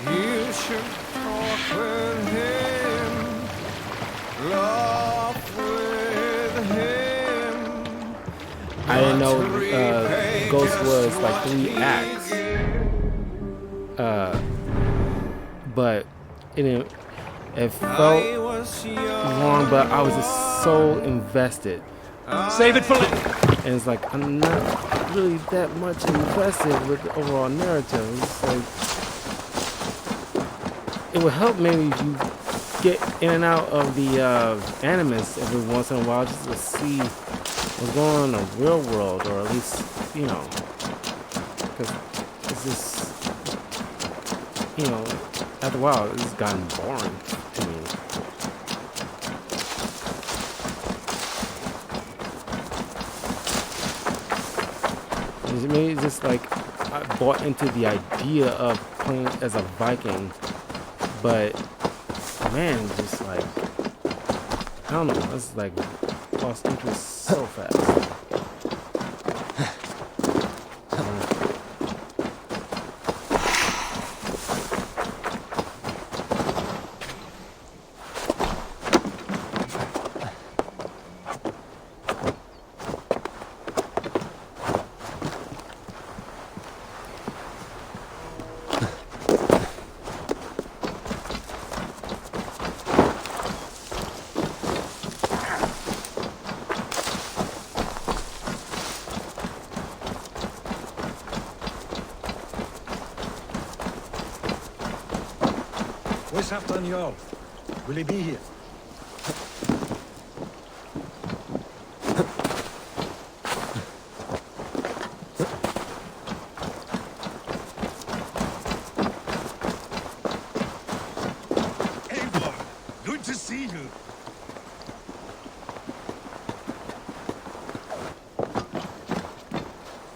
You should talk with him, laugh with him. I didn't know Ghost was like 3 acts. But it felt long, but I was just so invested. Save it for later. And it's like I'm not really that much invested with the overall narrative. It's like it would help maybe if you get in and out of the animus every once in a while just to see what's going on in the real world, or at least, you know, because it's just, you know, after a while it's gotten boring to me. Maybe it's just like I bought into the idea of playing as a Viking, but man, just like I don't know, it's like lost interest so fast. Where's Halfdan Jarl? Will he be here? Eivor, good to see you.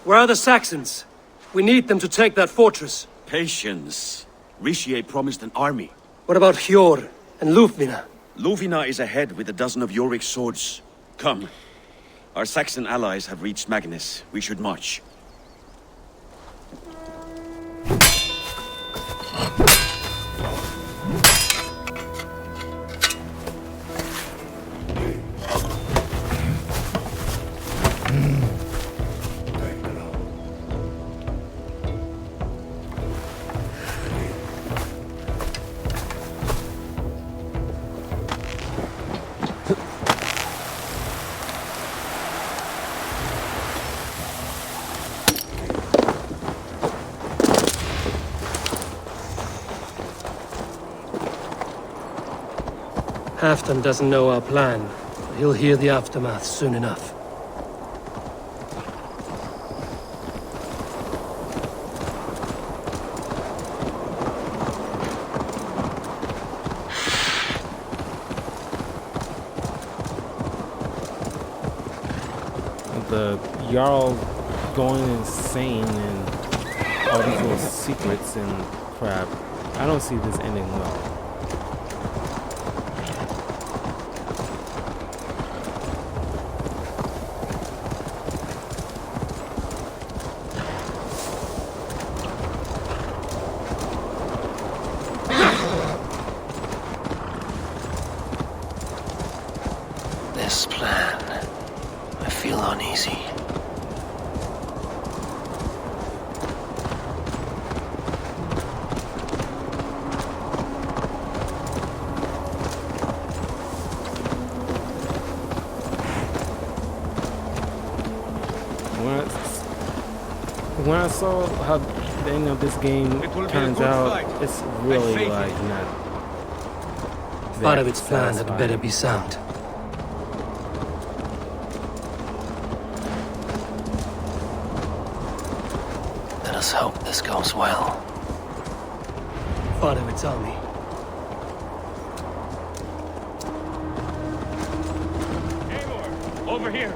Where are the Saxons? We need them to take that fortress. Patience. Richier promised an army. What about Hjor and Lufvina? Lufvina is ahead with a dozen of Jorvik's swords. Come. Our Saxon allies have reached Magnus. We should march. Halfdan doesn't know our plan, but he'll hear the aftermath soon enough. The Jarl going insane and all these little secrets and crap. I don't see this ending well. This plan, I feel uneasy. When I saw how the end of this game turns out, it's really like not. Part of its plan had better be sound. Let us hope this goes well. Part of its army. Over here.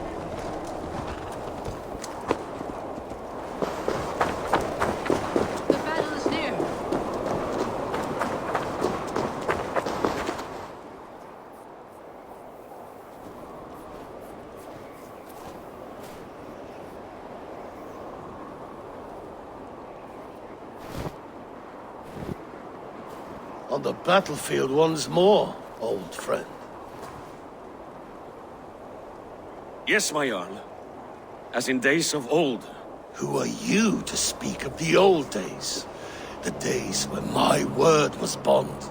the battlefield once more, old friend. Yes, my Jarl. As in days of old. Who are you to speak of the old days? The days when my word was bond.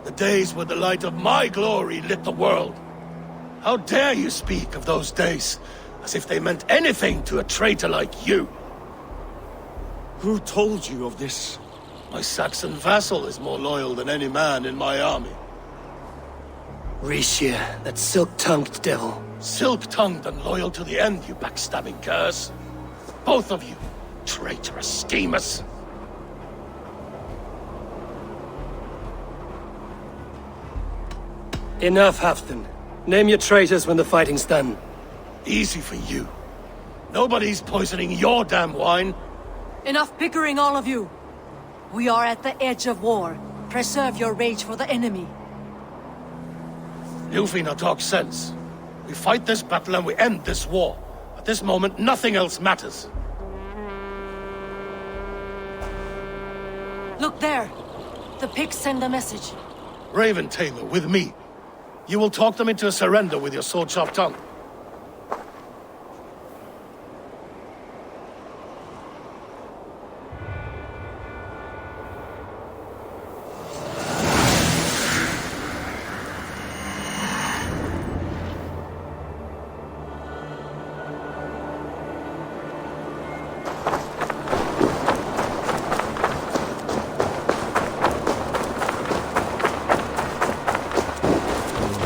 The days when the light of my glory lit the world. How dare you speak of those days, as if they meant anything to a traitor like you? Who told you of this? My Saxon vassal is more loyal than any man in my army. Ricia, that silk-tongued devil. Silk-tongued and loyal to the end, you backstabbing curs. Both of you, traitorous schemers. Enough, Halfdan. Name your traitors when the fighting's done. Easy for you. Nobody's poisoning your damn wine. Enough bickering, all of you. We are at the edge of war. Preserve your rage for the enemy. Nilfina talks sense. We fight this battle and we end this war. At this moment, nothing else matters. Look there. The pigs send a message. Raven Taylor, with me. You will talk them into a surrender with your sword-sharp tongue.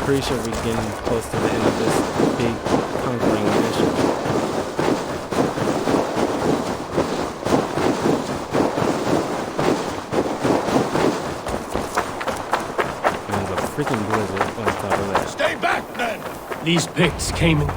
Pretty sure we're getting close to the end of this big conquering mission. There's a freaking blizzard on top of that. Stay back, men! These Picts came in...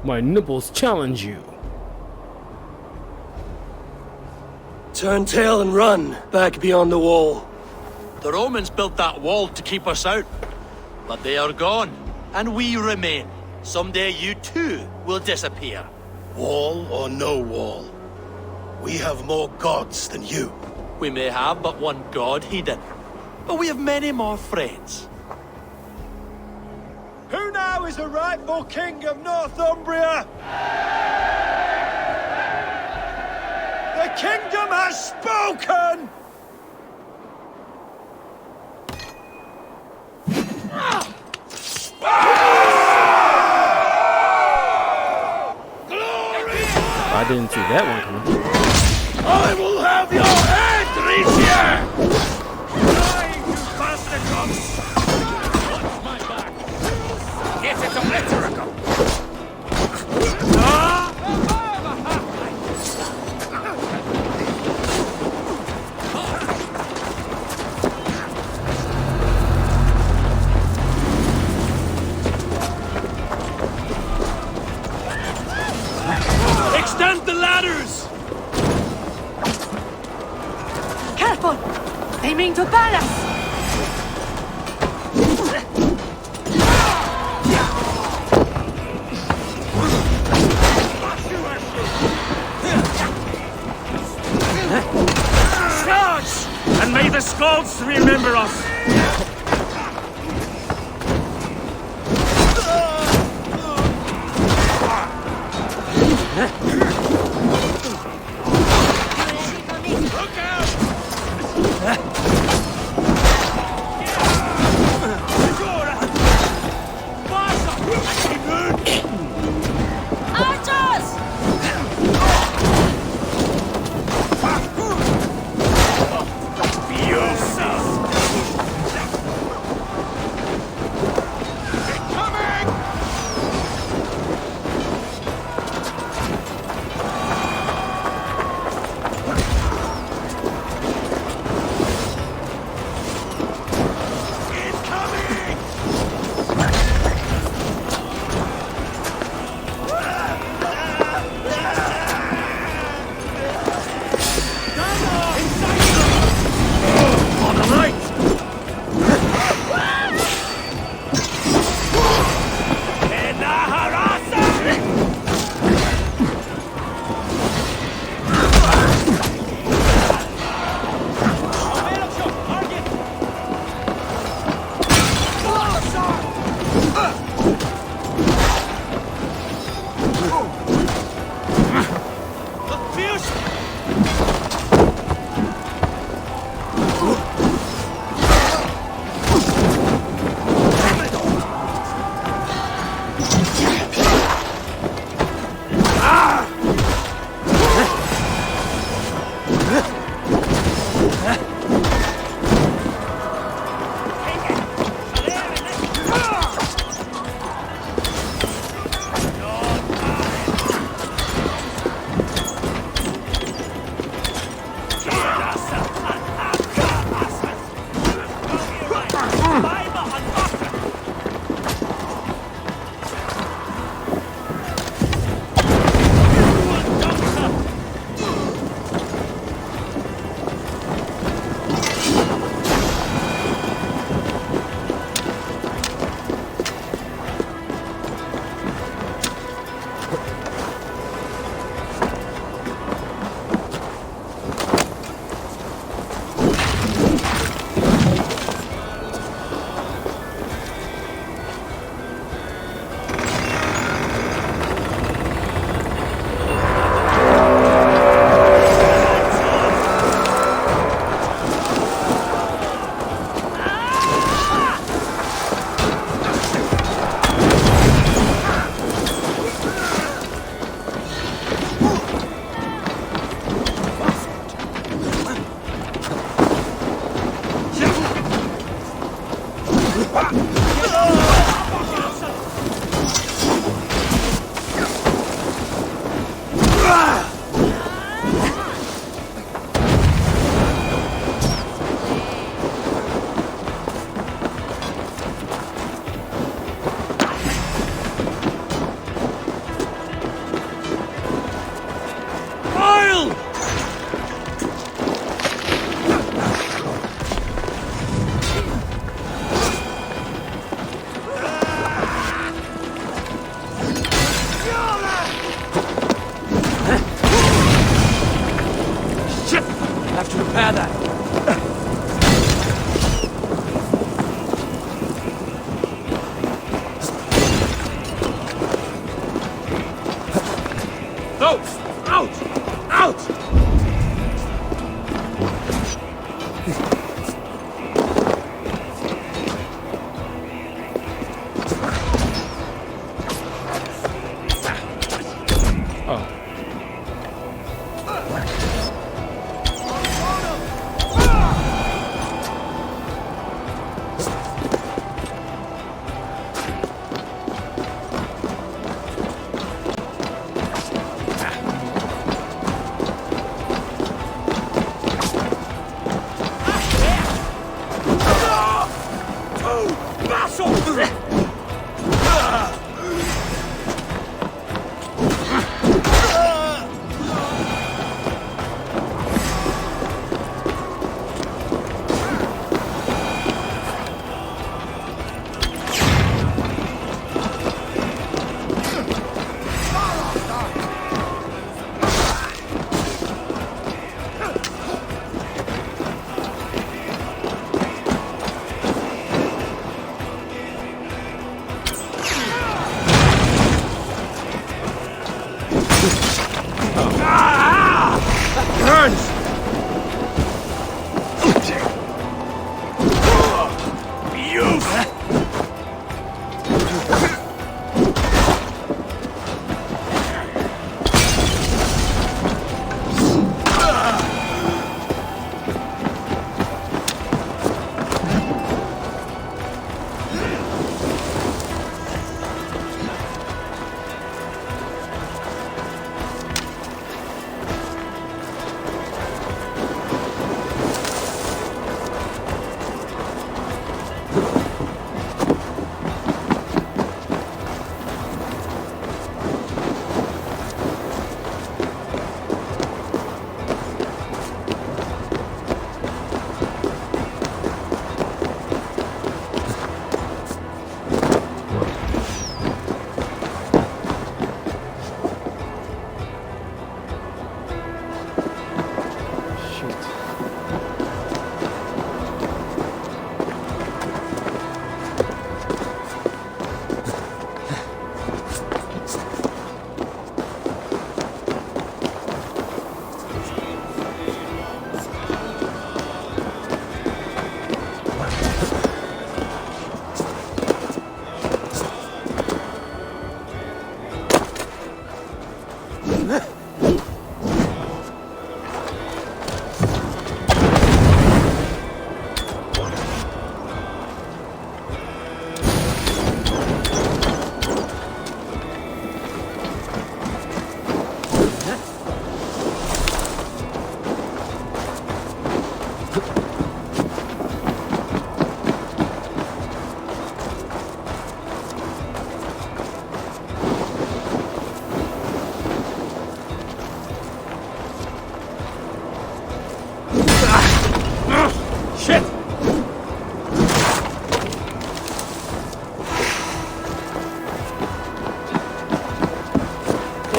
My nipples challenge you. Turn tail and run, back beyond the wall. The Romans built that wall to keep us out. But they are gone, and we remain. Someday you too will disappear. Wall or no wall, we have more gods than you. We may have but one god, Hedon. But we have many more friends. Who now is the rightful king of Northumbria? The kingdom has spoken! I didn't see that one coming. I will have your head, Ricia! Trying to pass the drops! Watch my back! Get it obliterated! Extend the ladders! Careful! They mean to ban us! Charge! And may the Skalds remember us!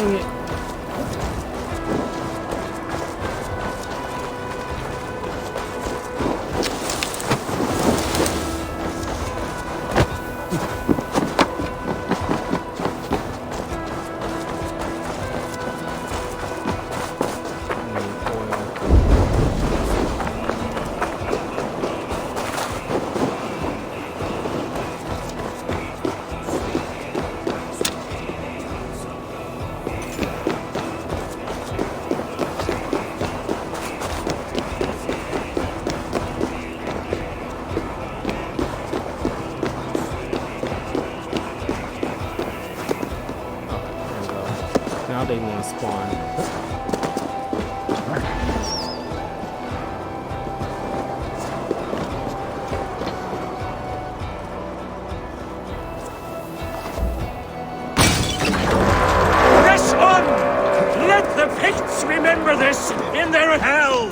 Dang it. Now they want to spawn. Press on! Let the Picts remember this in their hell!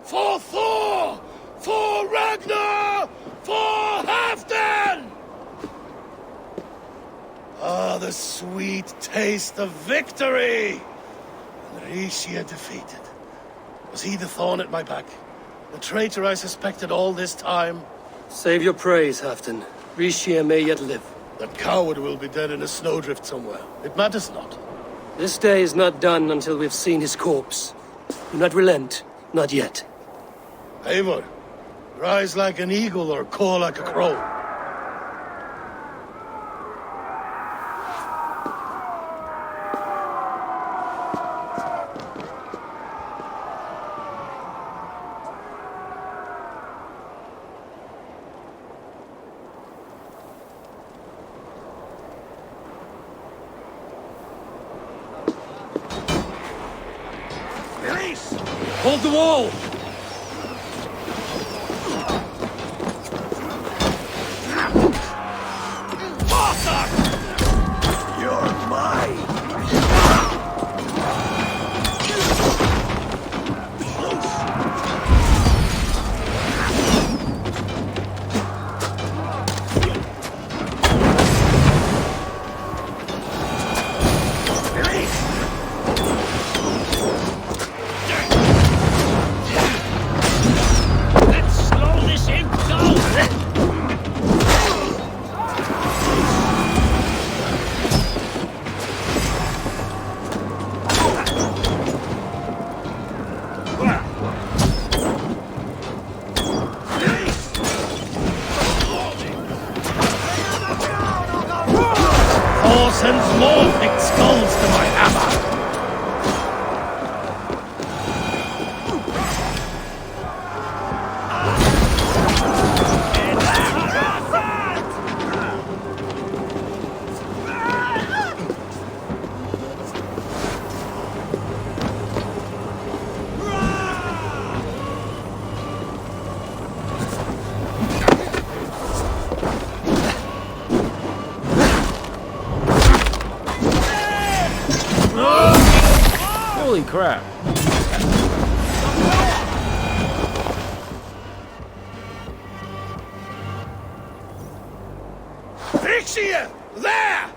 For Thor! For Ragnar! For Halfdan! Ah, the sweet taste of victory! And Rishia defeated. Was he the thorn at my back? The traitor I suspected all this time? Save your praise, Halfdan. Rishia may yet live. That coward will be dead in a snowdrift somewhere. It matters not. This day is not done until we've seen his corpse. Do not relent. Not yet. Eivor, rise like an eagle or caw like a crow. Release! Hold the wall! You're mine! Let's slow this imp down! Thor sends more picked skulls to my hammer! Holy crap. Rixia! There!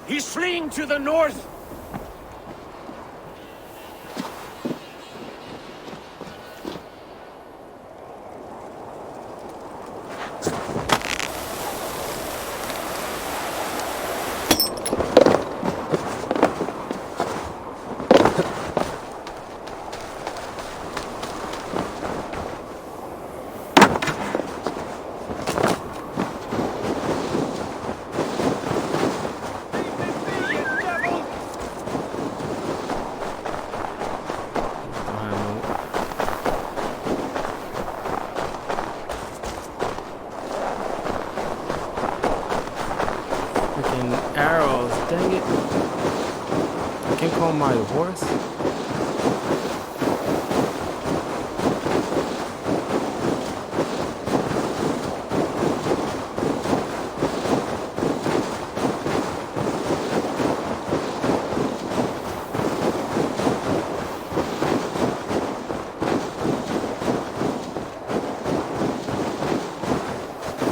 He's fleeing to the north. Arrows, dang it. I can't call my horse.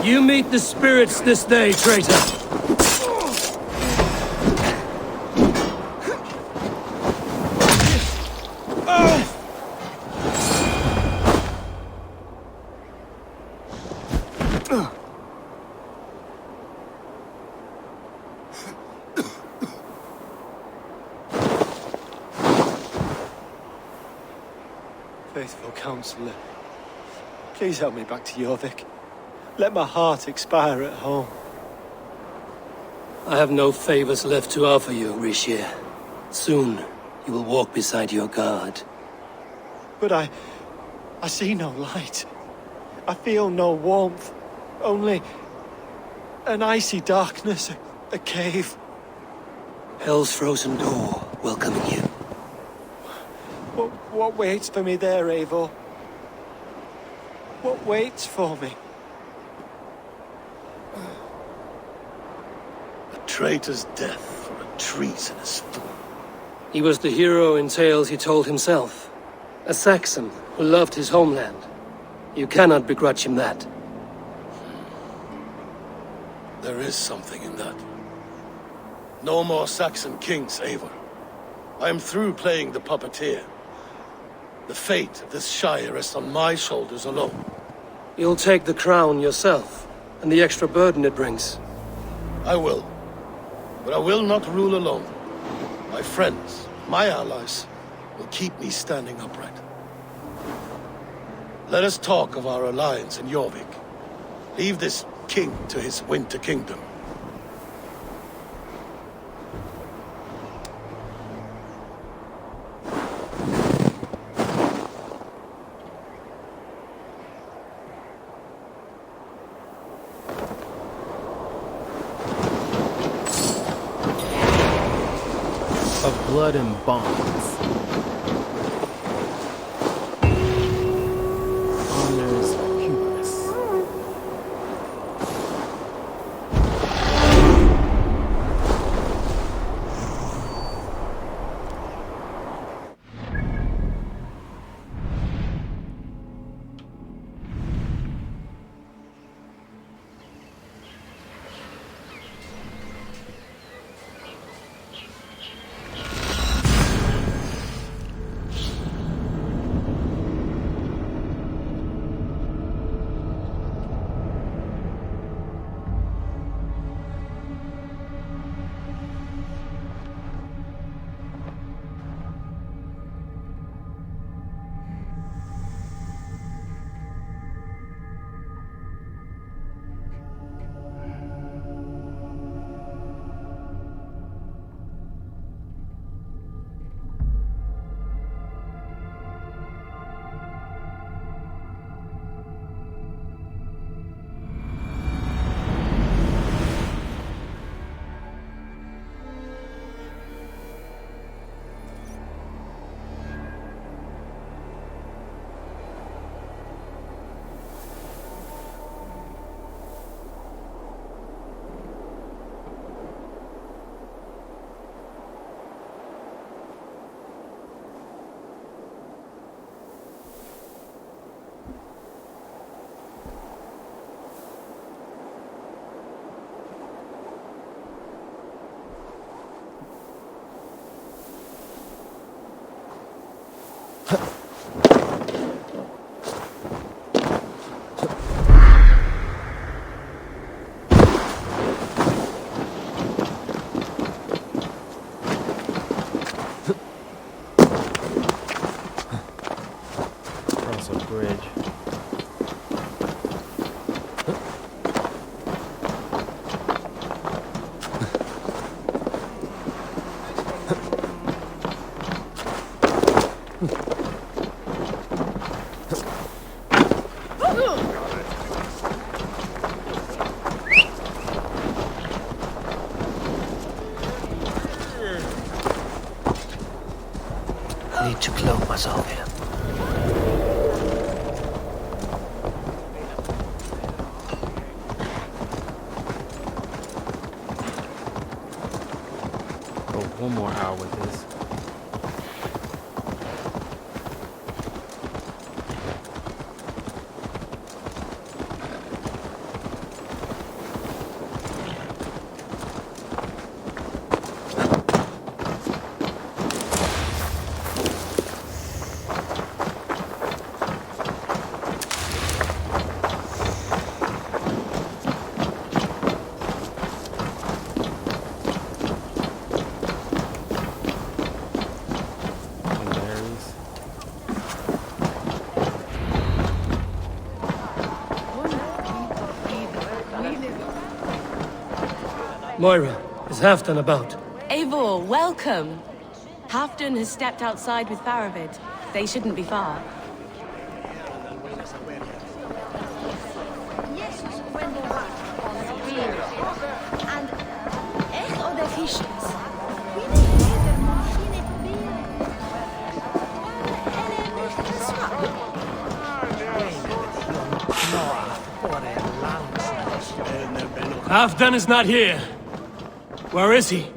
You meet the spirits this day, traitor. Faithful counselor, please help me back to Jorvik. Let my heart expire at home. I have no favors left to offer you, Rishir. Soon, you will walk beside your god. But I see no light. I feel no warmth. Only an icy darkness, a cave. Hell's frozen door welcoming you. What waits for me there, Eivor? What waits for me? A traitor's death for a treasonous fool. He was the hero in tales he told himself. A Saxon who loved his homeland. You cannot begrudge him that. There is something in that. No more Saxon kings, Eivor. I am through playing the puppeteer. The fate of this Shire rests on my shoulders alone. You'll take the crown yourself, and the extra burden it brings. I will. But I will not rule alone. My friends, my allies, will keep me standing upright. Let us talk of our alliance in Jorvik. Leave this king to his winter kingdom. Of blood and bonds. Honors hubris. across a bridge. I need to cloak myself here. Go 1 more hour with this. Moira, is Halfdan about? Eivor, welcome. Halfdan has stepped outside with Faravid. They shouldn't be far. Halfdan is not here. Where is he?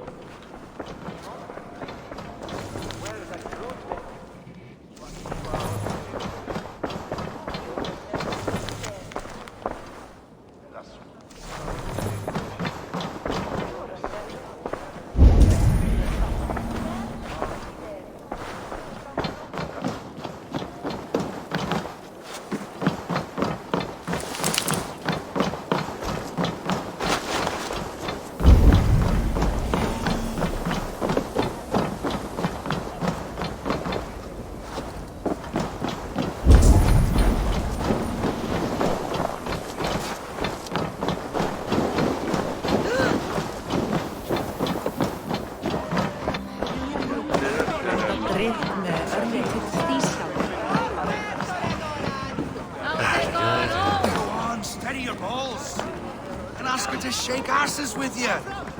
To shake asses with you.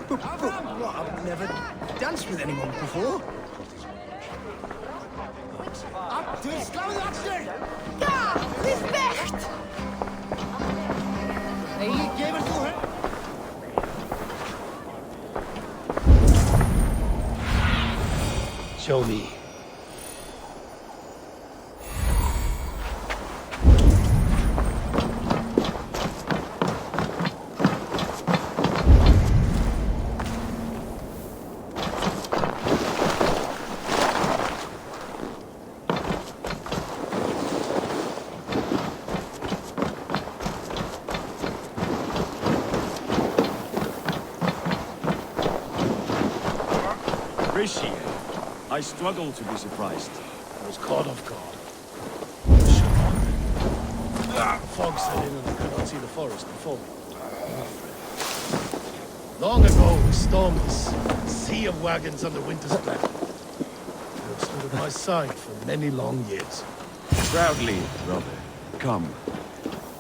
But what? I've never danced with anyone before. Show me. I struggle to be surprised. I was caught off guard. Fog set in and I could not see the forest before me. Long ago, we stormed this sea of wagons under winter's splendor. You have stood at my side for many long years. Proudly, brother. Come.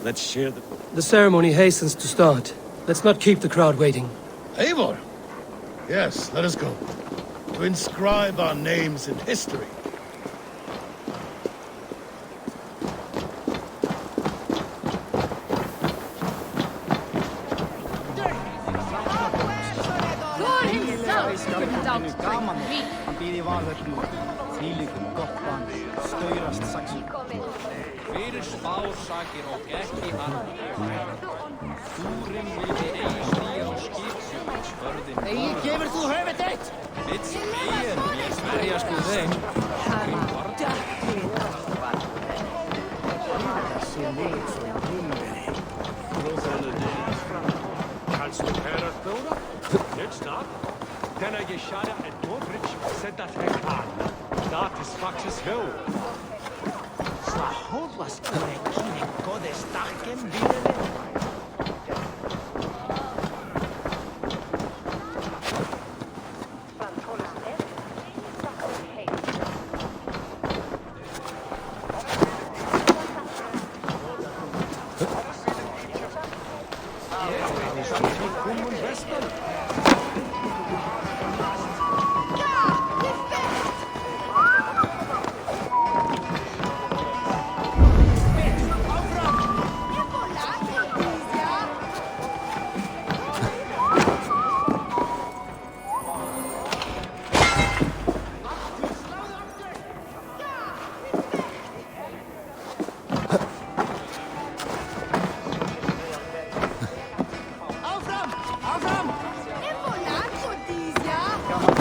Let's share the... The ceremony hastens to start. Let's not keep the crowd waiting. Eivor! Yes, let us go. To inscribe our names in history. Fyrir spársakir og ekki hann. Túrin vildi eigi stýra á skipsjó, spörðin. Eigi, gefur þú höfuð þitt? Mitt eigin, ég sverjast við þeim. Kannst du höra Dora? Nicht snart. Denna geschada et Godrich said that he can. That is Fax's hill.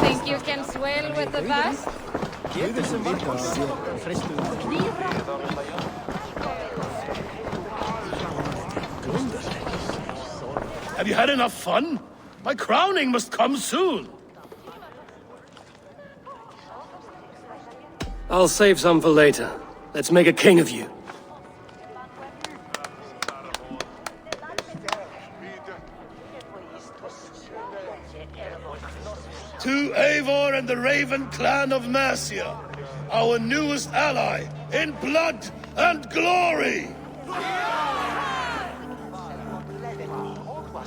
Think you can swell with the best? Have you had enough fun? My crowning must come soon. I'll save some for later. Let's make a king of you. To Eivor and the Raven clan of Mercia, our newest ally in blood and glory!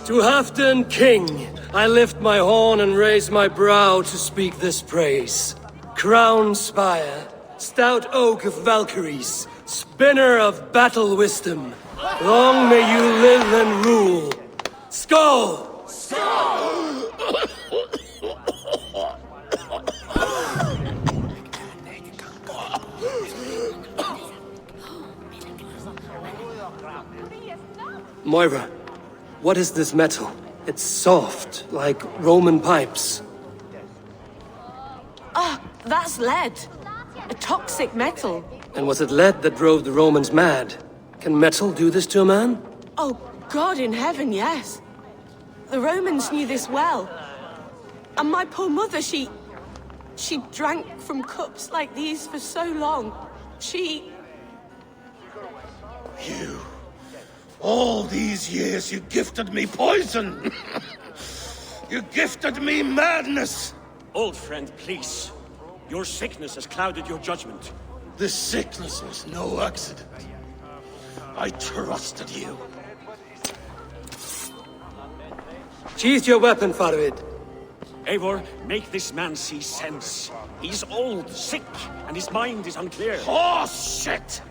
To Halfdan King, I lift my horn and raise my brow to speak this praise. Crown spire, stout oak of Valkyries, spinner of battle wisdom, long may you live and rule. Skål! Moira, what is this metal? It's soft, like Roman pipes. Ah, that's lead. A toxic metal. And was it lead that drove the Romans mad? Can metal do this to a man? Oh, God in heaven, yes. The Romans knew this well. And my poor mother, she drank from cups like these for so long. You... All these years you gifted me poison! You gifted me madness! Old friend, please. Your sickness has clouded your judgment. This sickness was no accident. I trusted you. Sheathe your weapon, Farvid. Eivor, make this man see sense. He's old, sick, and his mind is unclear. Horse shit!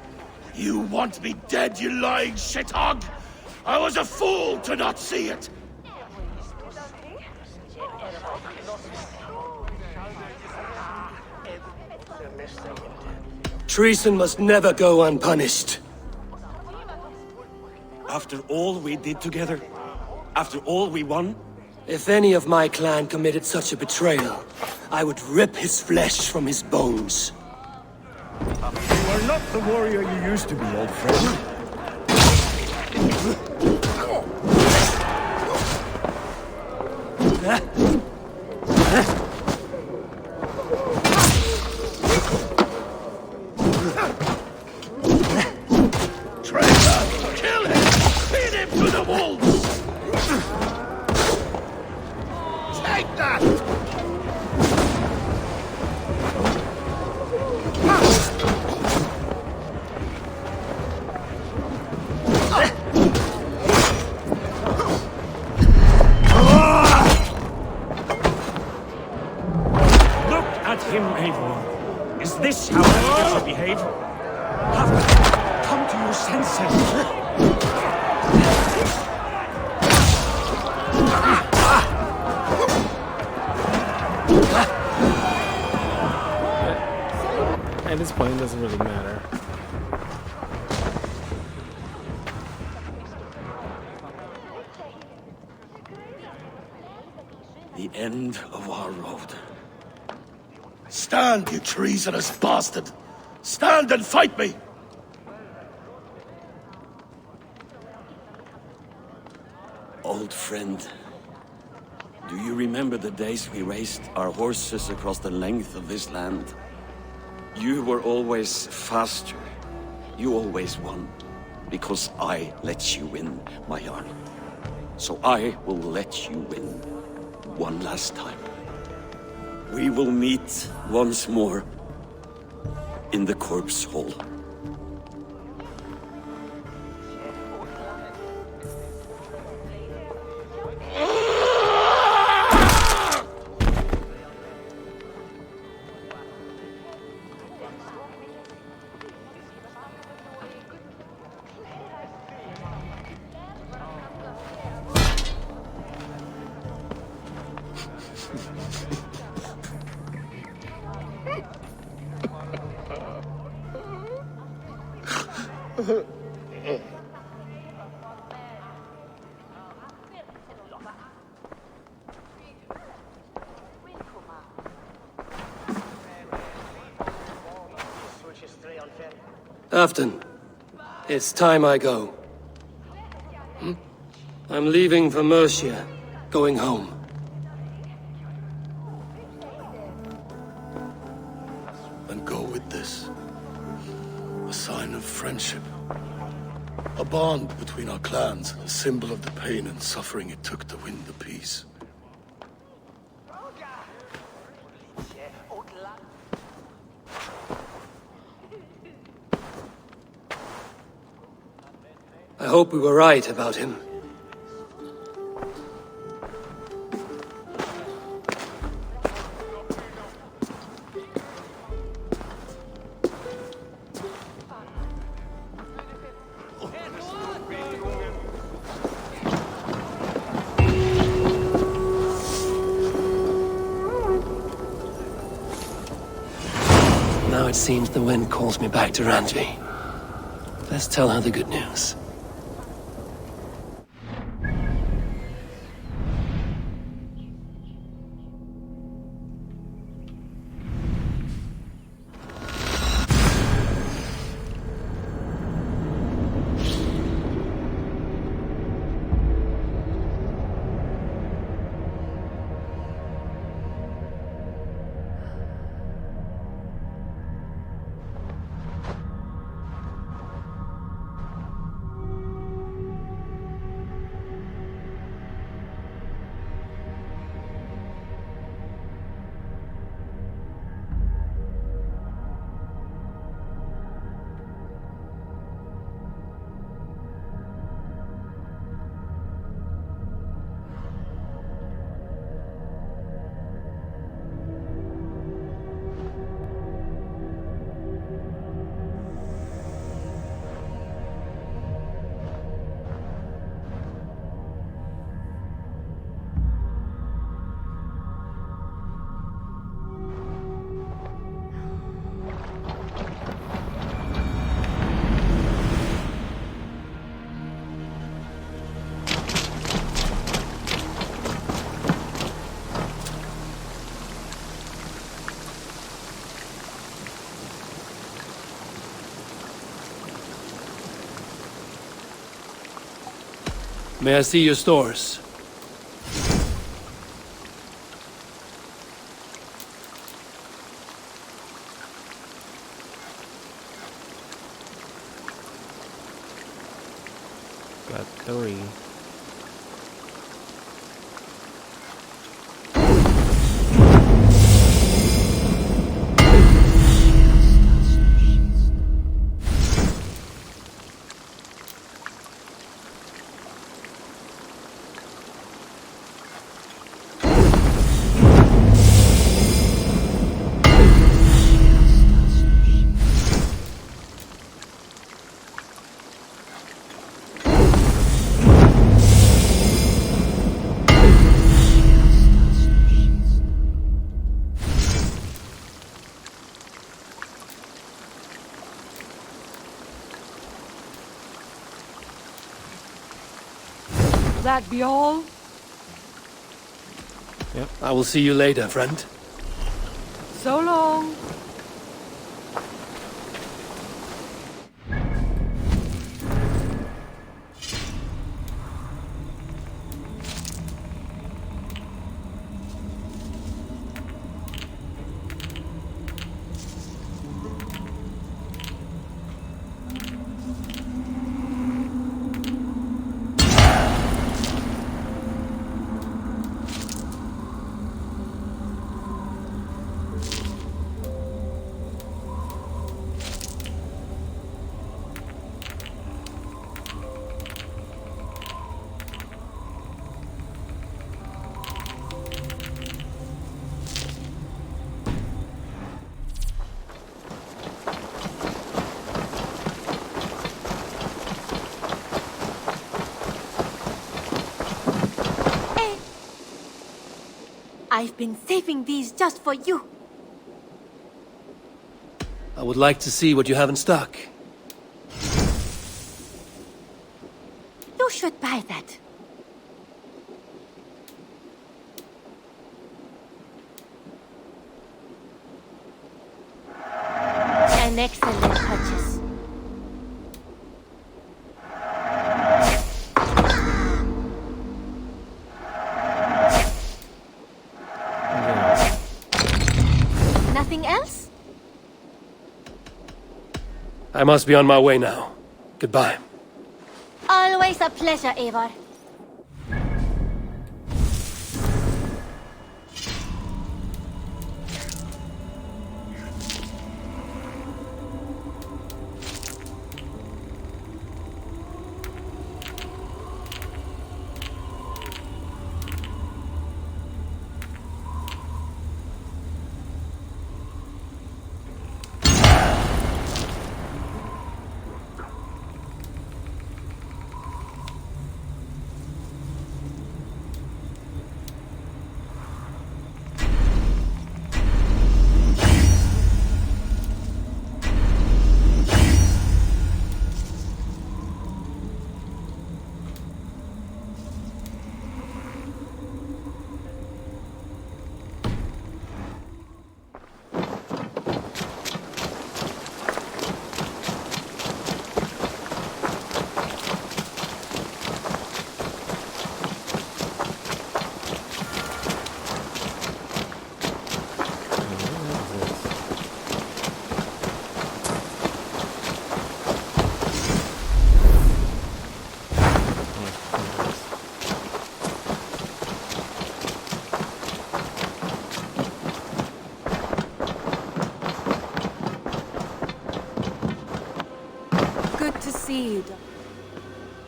You want me dead, you lying shithog? I was a fool to not see it! Treason must never go unpunished. After all we did together? After all we won? If any of my clan committed such a betrayal, I would rip his flesh from his bones. You are not the warrior you used to be, old friend. Traitor! Kill him! Feed him to the wolves! Take that! Him, Eivor. Is this how you should behave? Come to your senses. At this point, it doesn't really matter. The end of our road. Stand, you treasonous bastard! Stand and fight me! Old friend, do you remember the days we raced our horses across the length of this land? You were always faster, You always won, because I let you win, my Jarl. So I will let you win one last time. We will meet once more in the corpse hall. Afton, it's time I go. I'm leaving for Mercia, going home. And go with this. A sign of friendship. A bond between our clans, a symbol of the pain and suffering it took to win the peace. I hope we were right about him. Now it seems the wind calls me back to Randvi. Let's tell her the good news. May I see your stores? Got 3. That be all? Yep. I will see you later, friend. So long. I've been saving these just for you. I would like to see what you have in stock. You should buy that. An excellent purchase. Nothing else? I must be on my way now. Goodbye. Always a pleasure, Eivor.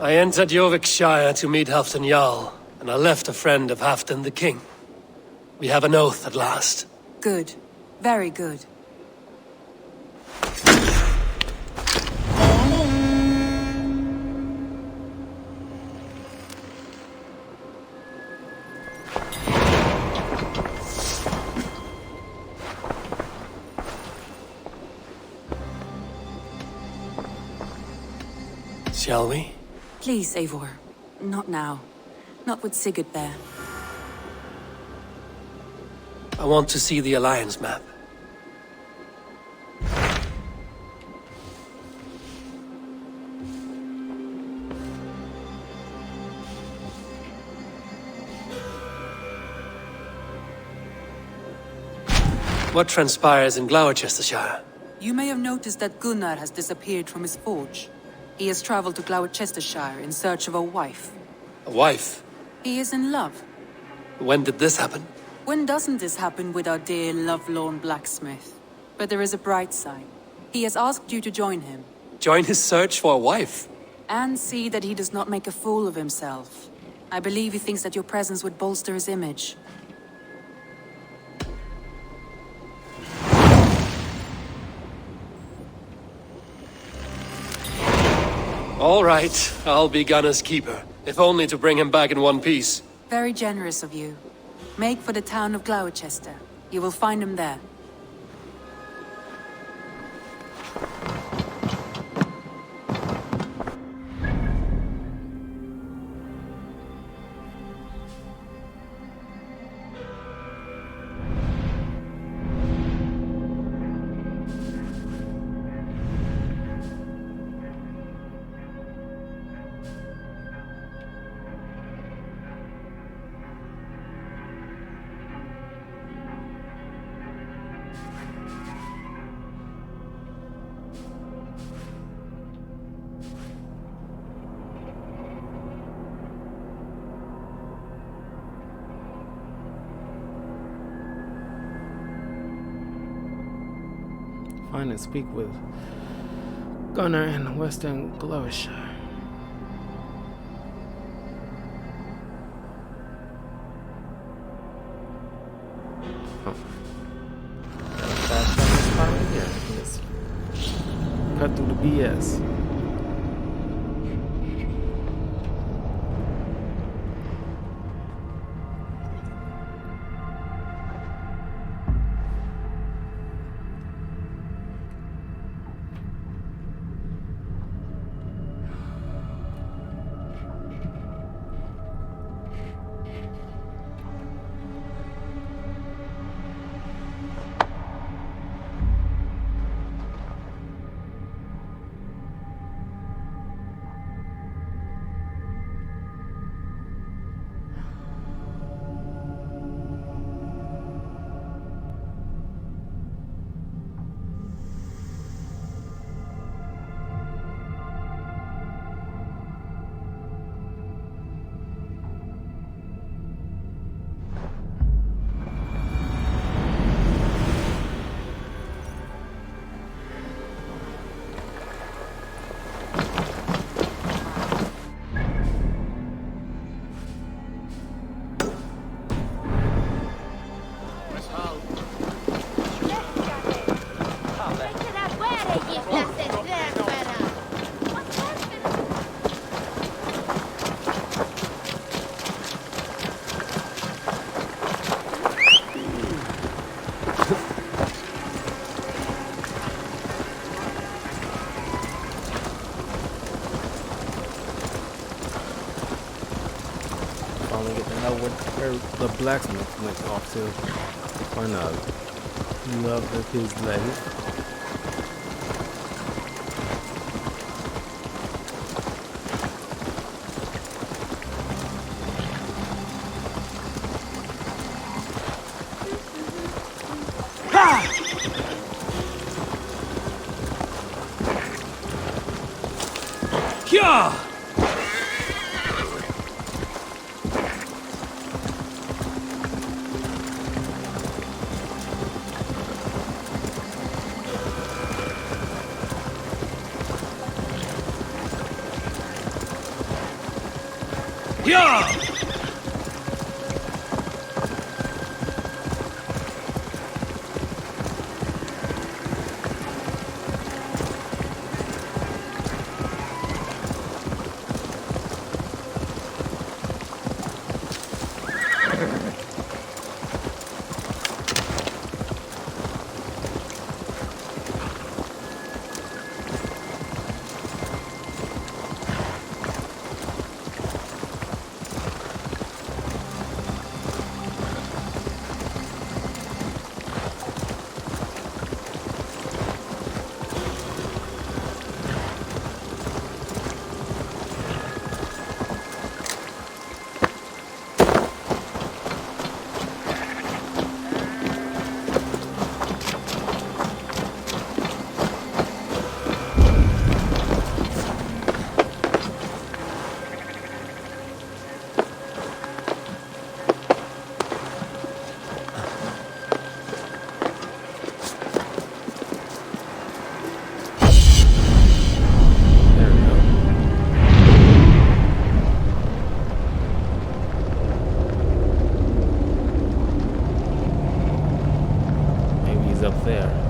I entered Jorvikshire to meet Halfdan Jarl, and I left a friend of Halfdan the King. We have an oath at last. Good. Very good. Shall we? Please, Eivor. Not now. Not with Sigurd there. I want to see the Alliance map. What transpires in Gloucestershire? You may have noticed that Gunnar has disappeared from his forge. He has traveled to Gloucestershire in search of a wife. A wife? He is in love. When did this happen? When doesn't this happen with our dear, lovelorn blacksmith? But there is a bright side. He has asked you to join him. Join his search for a wife? And see that he does not make a fool of himself. I believe he thinks that your presence would bolster his image. All right, I'll be Gunner's keeper, if only to bring him back in one piece. Very generous of you. Make for the town of Gloucester. You will find him there. Find and speak with Gunnar in Western Gloucestershire. Huh. Fast travel spot right here. Let's cut through the BS. finally get to know where the blacksmith went off to. Or no. Love of his life. Yeah! Yeah! Up there.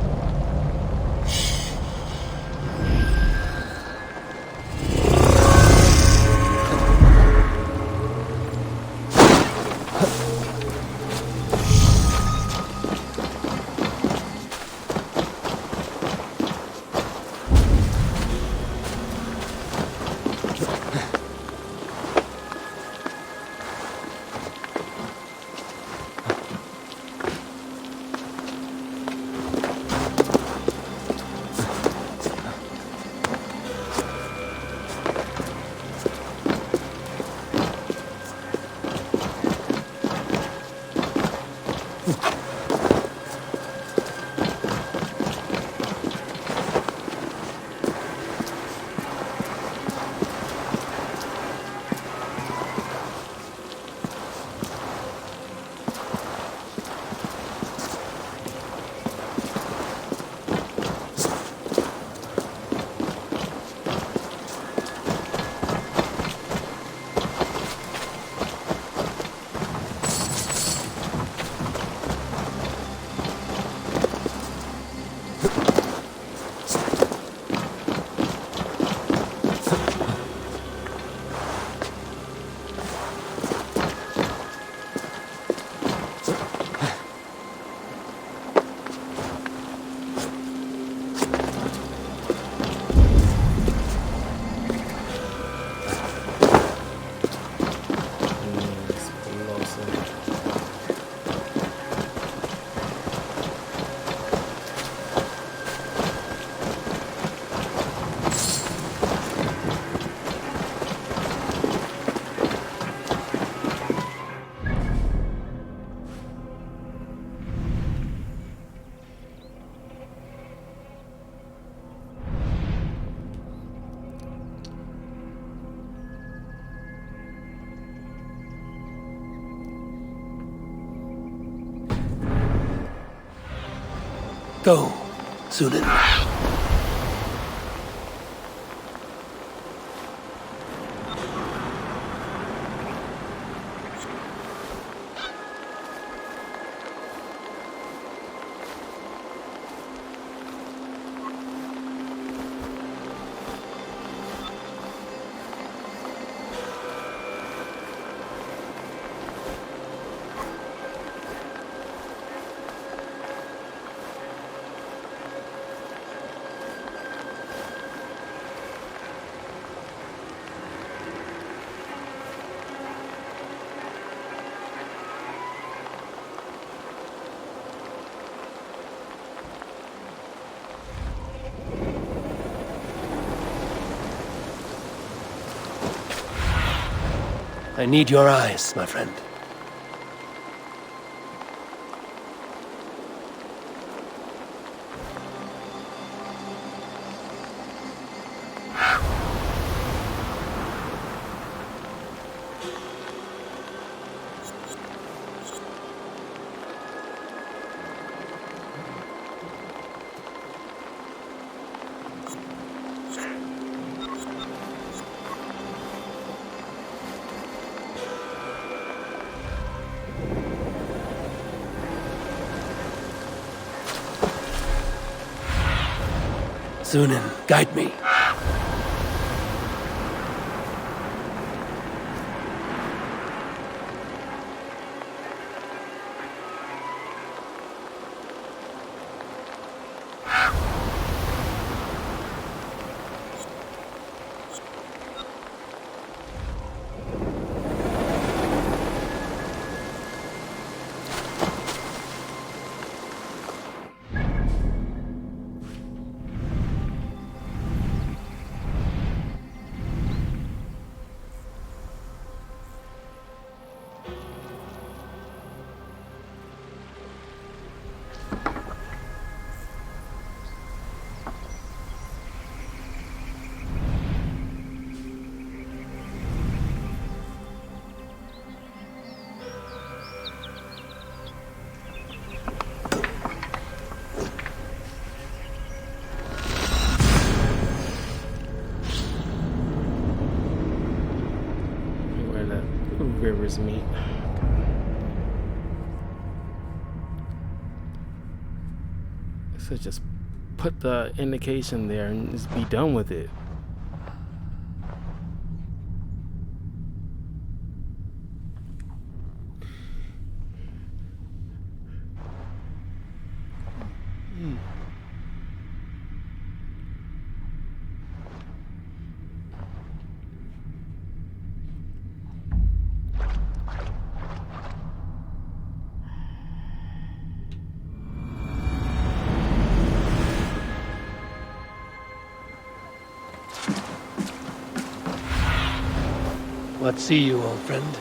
Go, Zulin. I need your eyes, my friend. Sunan, guide me. Rivers meet. So just put the indication there and just be done with it. What see you, old friend?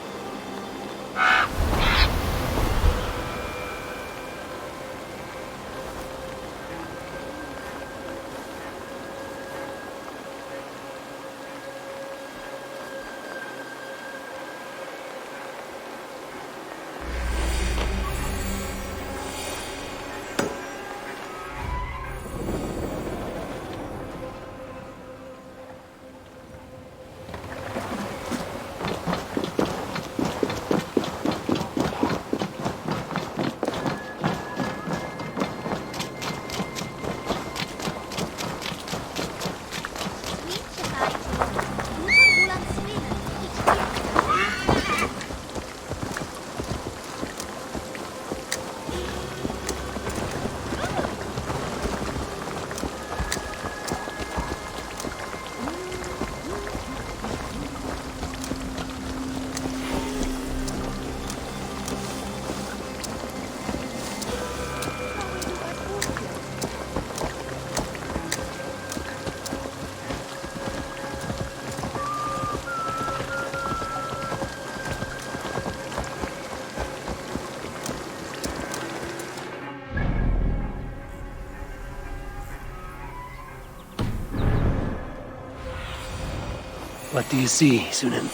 What do you see, Sunan?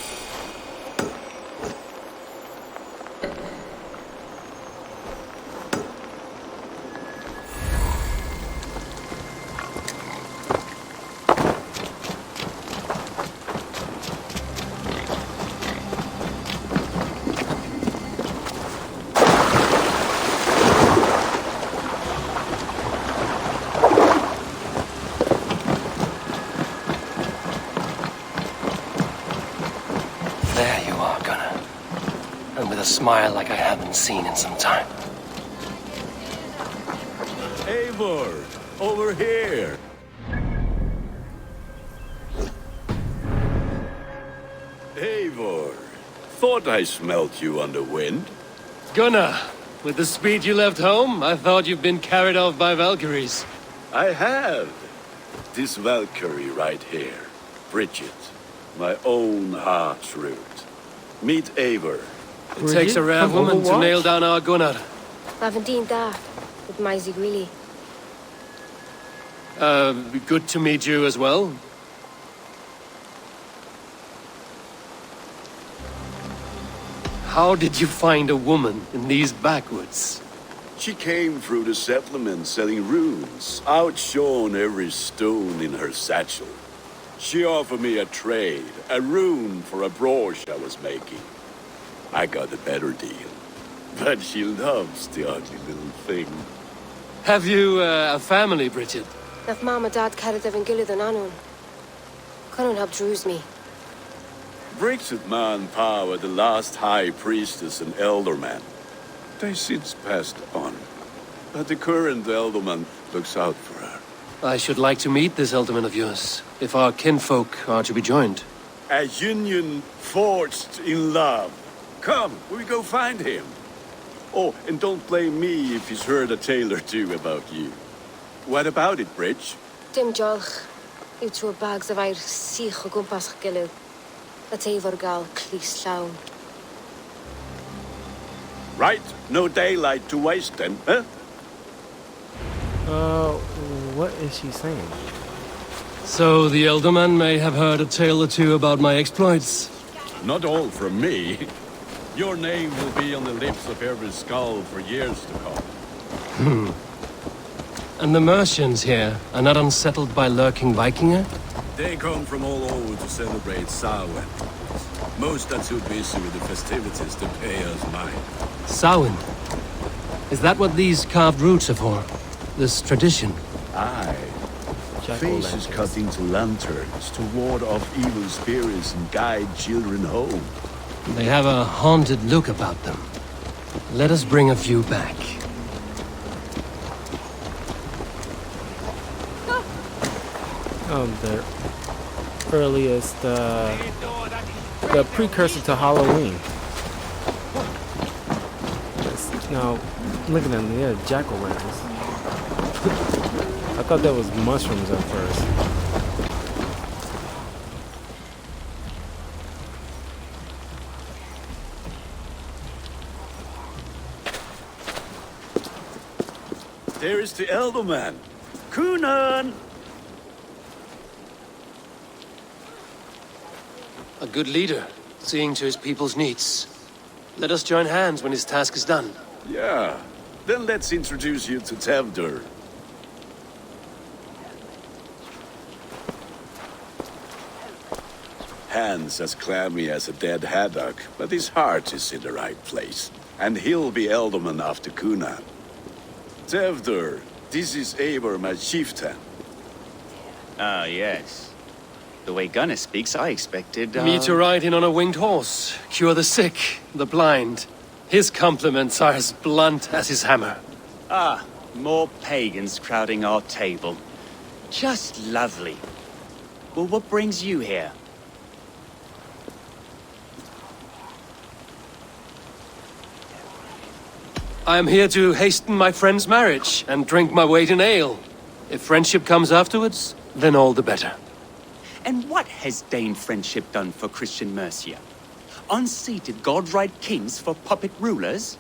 Smile like I haven't seen in some time. Eivor, over here. Eivor, thought I smelt you on the wind. Gunnar, with the speed you left home, I thought you'd been carried off by Valkyries. I have. This Valkyrie right here, Bridget, my own heart's root. Meet Eivor. It takes a rare woman to nail down our Gunnar. Lavendine da, with my Zigrili. Good to meet you as well. How did you find a woman in these backwoods? She came through the settlement selling runes, outshone every stone in her satchel. She offered me a trade, a rune for a brooch I was making. I got a better deal. But she loves the ugly little thing. Have you a family, Bridget? Naf mama dad carried Evan Gillid and Anun. Couldn't help druise me. Bridget Man Power, the last high priestess and elderman. They since passed on. But the current elderman looks out for her. I should like to meet this elderman of yours, if our kinfolk are to be joined. A union forged in love. Come, we go find him. Oh, and don't blame me if he's heard a tale or two about you. What about it, Bridge? Dim jolch. You threw bags of air sich o gwmpas gilydd. That Eivor gal clis llawn. Right, no daylight to waste then, huh? What is she saying? So the elderman may have heard a tale or two about my exploits. Not all from me. Your name will be on the lips of every skull for years to come. And the Mercians here are not unsettled by lurking Vikinger? They come from all over to celebrate Samhain. Most are too busy with the festivities to pay us mind. Samhain? Is that what these carved roots are for? This tradition? Aye. Faces cut into lanterns to ward off evil spirits and guide children home. They have a haunted look about them. Let us bring a few back. The earliest, the precursor to Halloween. Now, looking at them, they're jack-o'-lanterns. I thought that was mushrooms at first. There is the Elderman. Kunan! A good leader, seeing to his people's needs. Let us join hands when his task is done. Yeah. Then let's introduce you to Tevdur. Hands as clammy as a dead haddock, but his heart is in the right place. And he'll be Elderman after Kunan. Tevdur, this is Eivor, my chieftain. Ah, yes. The way Gunnar speaks, I expected, Me to ride in on a winged horse, cure the sick, the blind. His compliments are as blunt as his hammer. Ah, more pagans crowding our table. Just lovely. Well, what brings you here? I am here to hasten my friend's marriage and drink my weight in ale. If friendship comes afterwards, then all the better. And what has Dane friendship done for Christian Mercia? Unseated god-right kings for puppet rulers?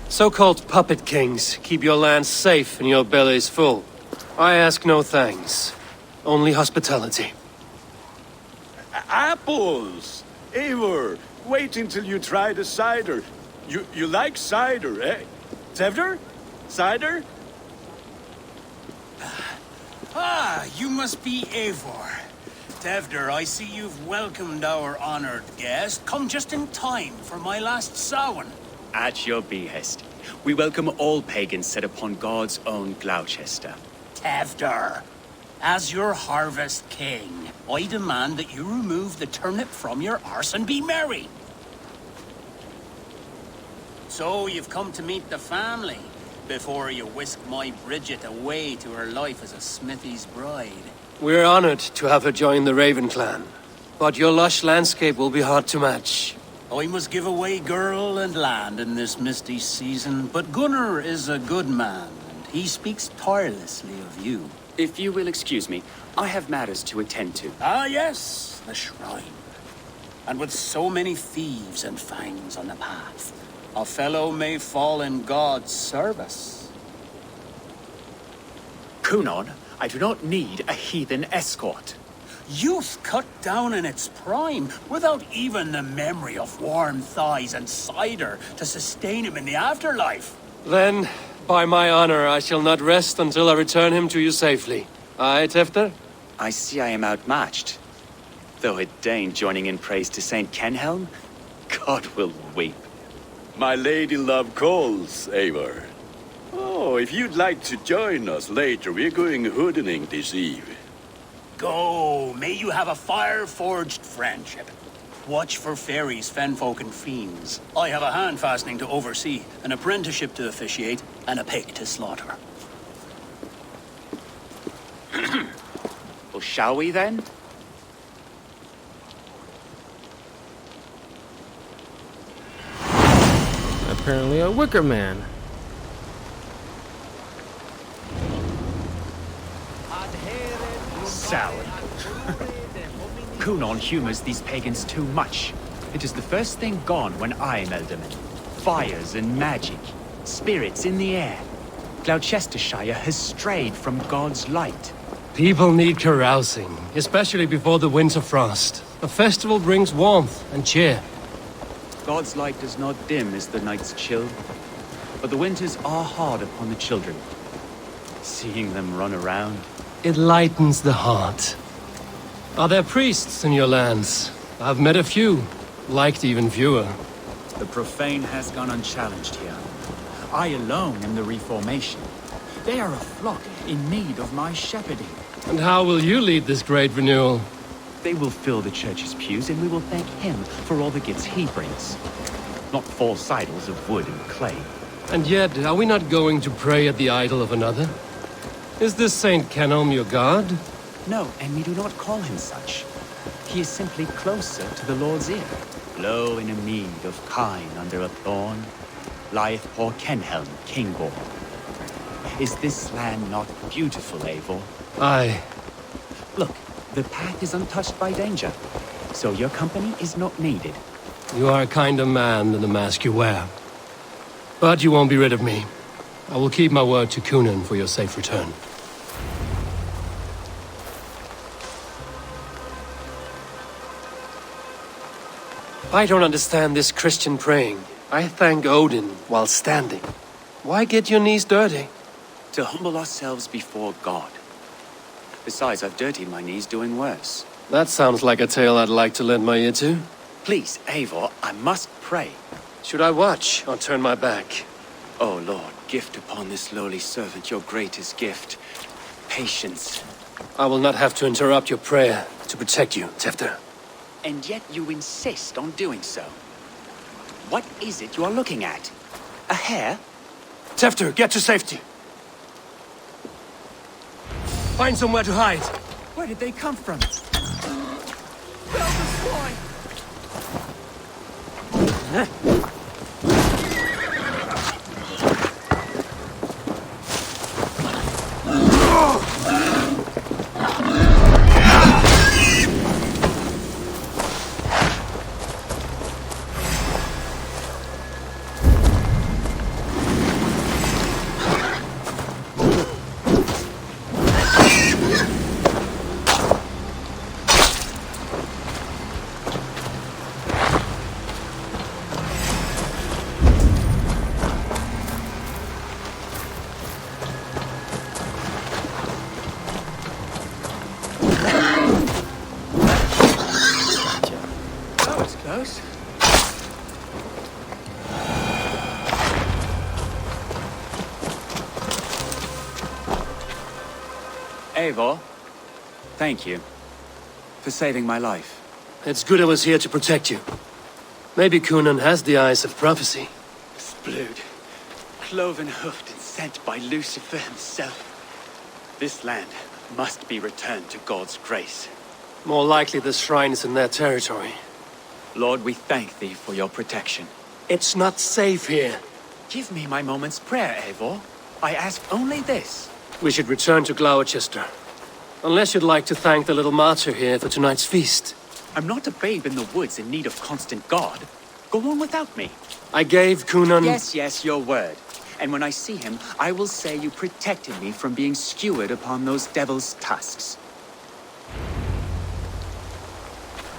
So-called puppet kings keep your lands safe and your bellies full. I ask no thanks, only hospitality. Apples! Eivor, wait until you try the cider. You like cider, eh? Tevdur? Cider? Ah, you must be Eivor. Tevdur, I see you've welcomed our honored guest. Come just in time for my last Samhain. At your behest. We welcome all pagans set upon God's own Gloucester. Tevdur, as your harvest king, I demand that you remove the turnip from your arse and be merry. So you've come to meet the family before you whisk my Bridget away to her life as a smithy's bride. We're honored to have her join the Raven clan, but your lush landscape will be hard to match. I must give away girl and land in this misty season, but Gunnar is a good man, and he speaks tirelessly of you. If you will excuse me, I have matters to attend to. Ah, yes, the shrine. And with so many thieves and fangs on the path, a fellow may fall in God's service. Kunon, I do not need a heathen escort. Youth cut down in its prime, without even the memory of warm thighs and cider to sustain him in the afterlife. Then, by my honor, I shall not rest until I return him to you safely. Aye, Tefter? I see I am outmatched. Though a Dane joining in praise to Saint Kenhelm, God will weep. My lady love calls, Eivor. Oh, if you'd like to join us later, we're going hoodening this eve. Go, may you have a fire-forged friendship. Watch for fairies, fenfolk, and fiends. I have a hand fastening to oversee, an apprenticeship to officiate, and a pig to slaughter. Well, shall we then? Apparently a wicker man. Sour. Kunon humors these pagans too much. It is the first thing gone when I am Elderman. Fires and magic, spirits in the air. Gloucestershire has strayed from God's light. People need carousing, especially before the winter frost. A festival brings warmth and cheer. God's light does not dim as the nights chill, but the winters are hard upon the children. Seeing them run around. It lightens the heart. Are there priests in your lands? I've met a few, liked even fewer. The profane has gone unchallenged here. I alone am the Reformation. They are a flock in need of my shepherding. And how will you lead this great renewal? They will fill the church's pews, and we will thank him for all the gifts he brings. Not false idols of wood and clay. And yet, are we not going to pray at the idol of another? Is this Saint Kenhelm your god? No, and we do not call him such. He is simply closer to the Lord's ear. Low in a mead of kine under a thorn, lieth poor Kenhelm, king-born. Is this land not beautiful, Eivor? Aye. Look, the path is untouched by danger, so your company is not needed. You are a kinder man than the mask you wear. But you won't be rid of me. I will keep my word to Kunon for your safe return. I don't understand this Christian praying. I thank Odin while standing. Why get your knees dirty? To humble ourselves before God. Besides, I've dirtied my knees doing worse. That sounds like a tale I'd like to lend my ear to. Please, Eivor, I must pray. Should I watch or turn my back? Oh Lord, gift upon this lowly servant your greatest gift. Patience. I will not have to interrupt your prayer to protect you, Tefter. And yet you insist on doing so. What is it you are looking at? A hare? Tefter, get to safety. Find somewhere to hide. Where did they come from? Eivor, thank you for saving my life. It's good I was here to protect you. Maybe Kunon has the eyes of prophecy. Splood, cloven-hoofed and sent by Lucifer himself. This land must be returned to God's grace. More likely the shrine is in their territory. Lord, we thank thee for your protection. It's not safe here. Give me my moment's prayer, Eivor. I ask only this. We should return to Gloucester. Unless you'd like to thank the little martyr here for tonight's feast. I'm not a babe in the woods in need of constant guard. Go on without me. I gave Cunan... Yes, your word. And when I see him, I will say you protected me from being skewered upon those devil's tusks.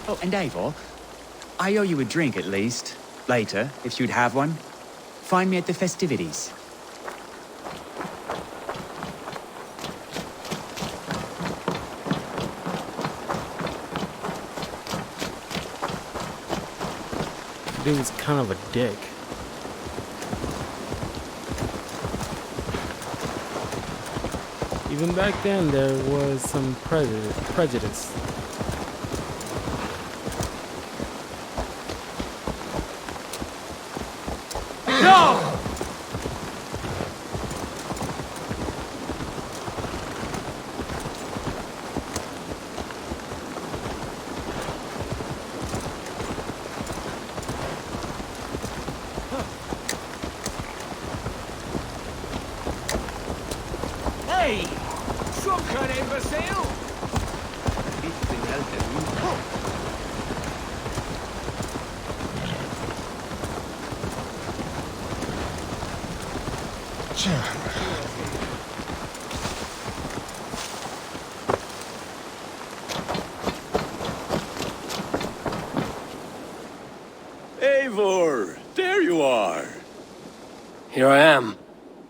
Oh, and Eivor, I owe you a drink at least. Later, if you'd have one. Find me at the festivities. Dude's kind of a dick. Even back then, there was some prejudice. No! Hey! Drunken imbecile! Eivor, there you are. Here I am.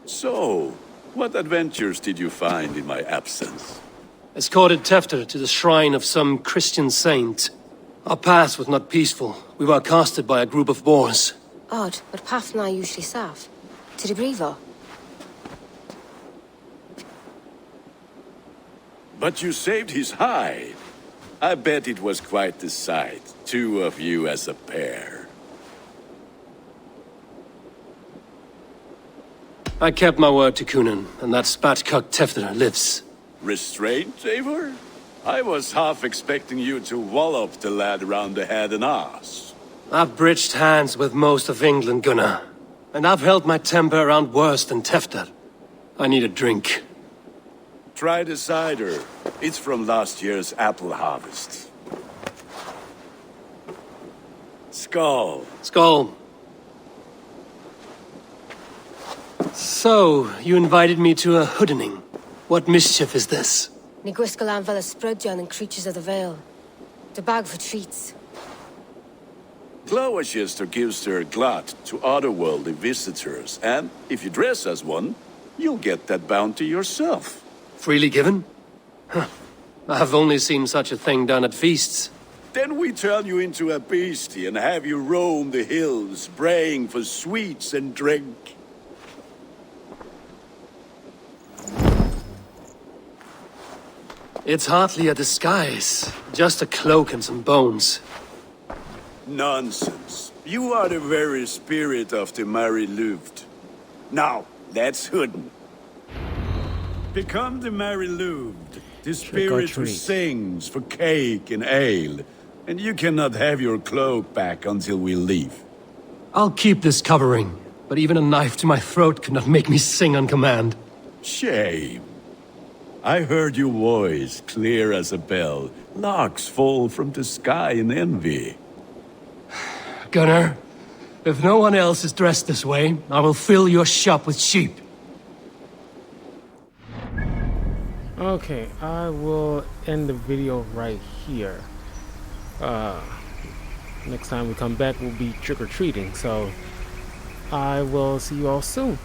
So, what adventures did you find in my absence? Escorted Tefter to the shrine of some Christian saint. Our path was not peaceful. We were accosted by a group of boars. Odd, but pathna usually safe. To the Brevo. But you saved his hide. I bet it was quite the sight, two of you as a pair. I kept my word to Cunan, and that spatcock Tefter lives. Restraint, Eivor? I was half expecting you to wallop the lad around the head and ass. I've bridged hands with most of England, Gunnar. And I've held my temper around worse than Tefter. I need a drink. Try the cider. It's from last year's apple harvest. Skull. Skull. So, you invited me to a hoodening. What mischief is this? Niguiscal Anvela Sprudjan and Creatures of the Vale. The bag for treats. Gloucester gives their glut to otherworldly visitors, and if you dress as one, you'll get that bounty yourself. Freely given? Huh. I've only seen such a thing done at feasts. Then we turn you into a beastie and have you roam the hills, braying for sweets and drink. It's hardly a disguise. Just a cloak and some bones. Nonsense. You are the very spirit of the Mary Louved. Now, let's hoodin. Become the Mary Louved, the spirit who sings for cake and ale. And you cannot have your cloak back until we leave. I'll keep this covering, but even a knife to my throat could not make me sing on command. Shame. I heard your voice clear as a bell. Larks fall from the sky in envy. Gunnar, if no one else is dressed this way, I will fill your shop with sheep. Okay, I will end the video right here. Next time we come back, we'll be trick-or-treating, so I will see you all soon.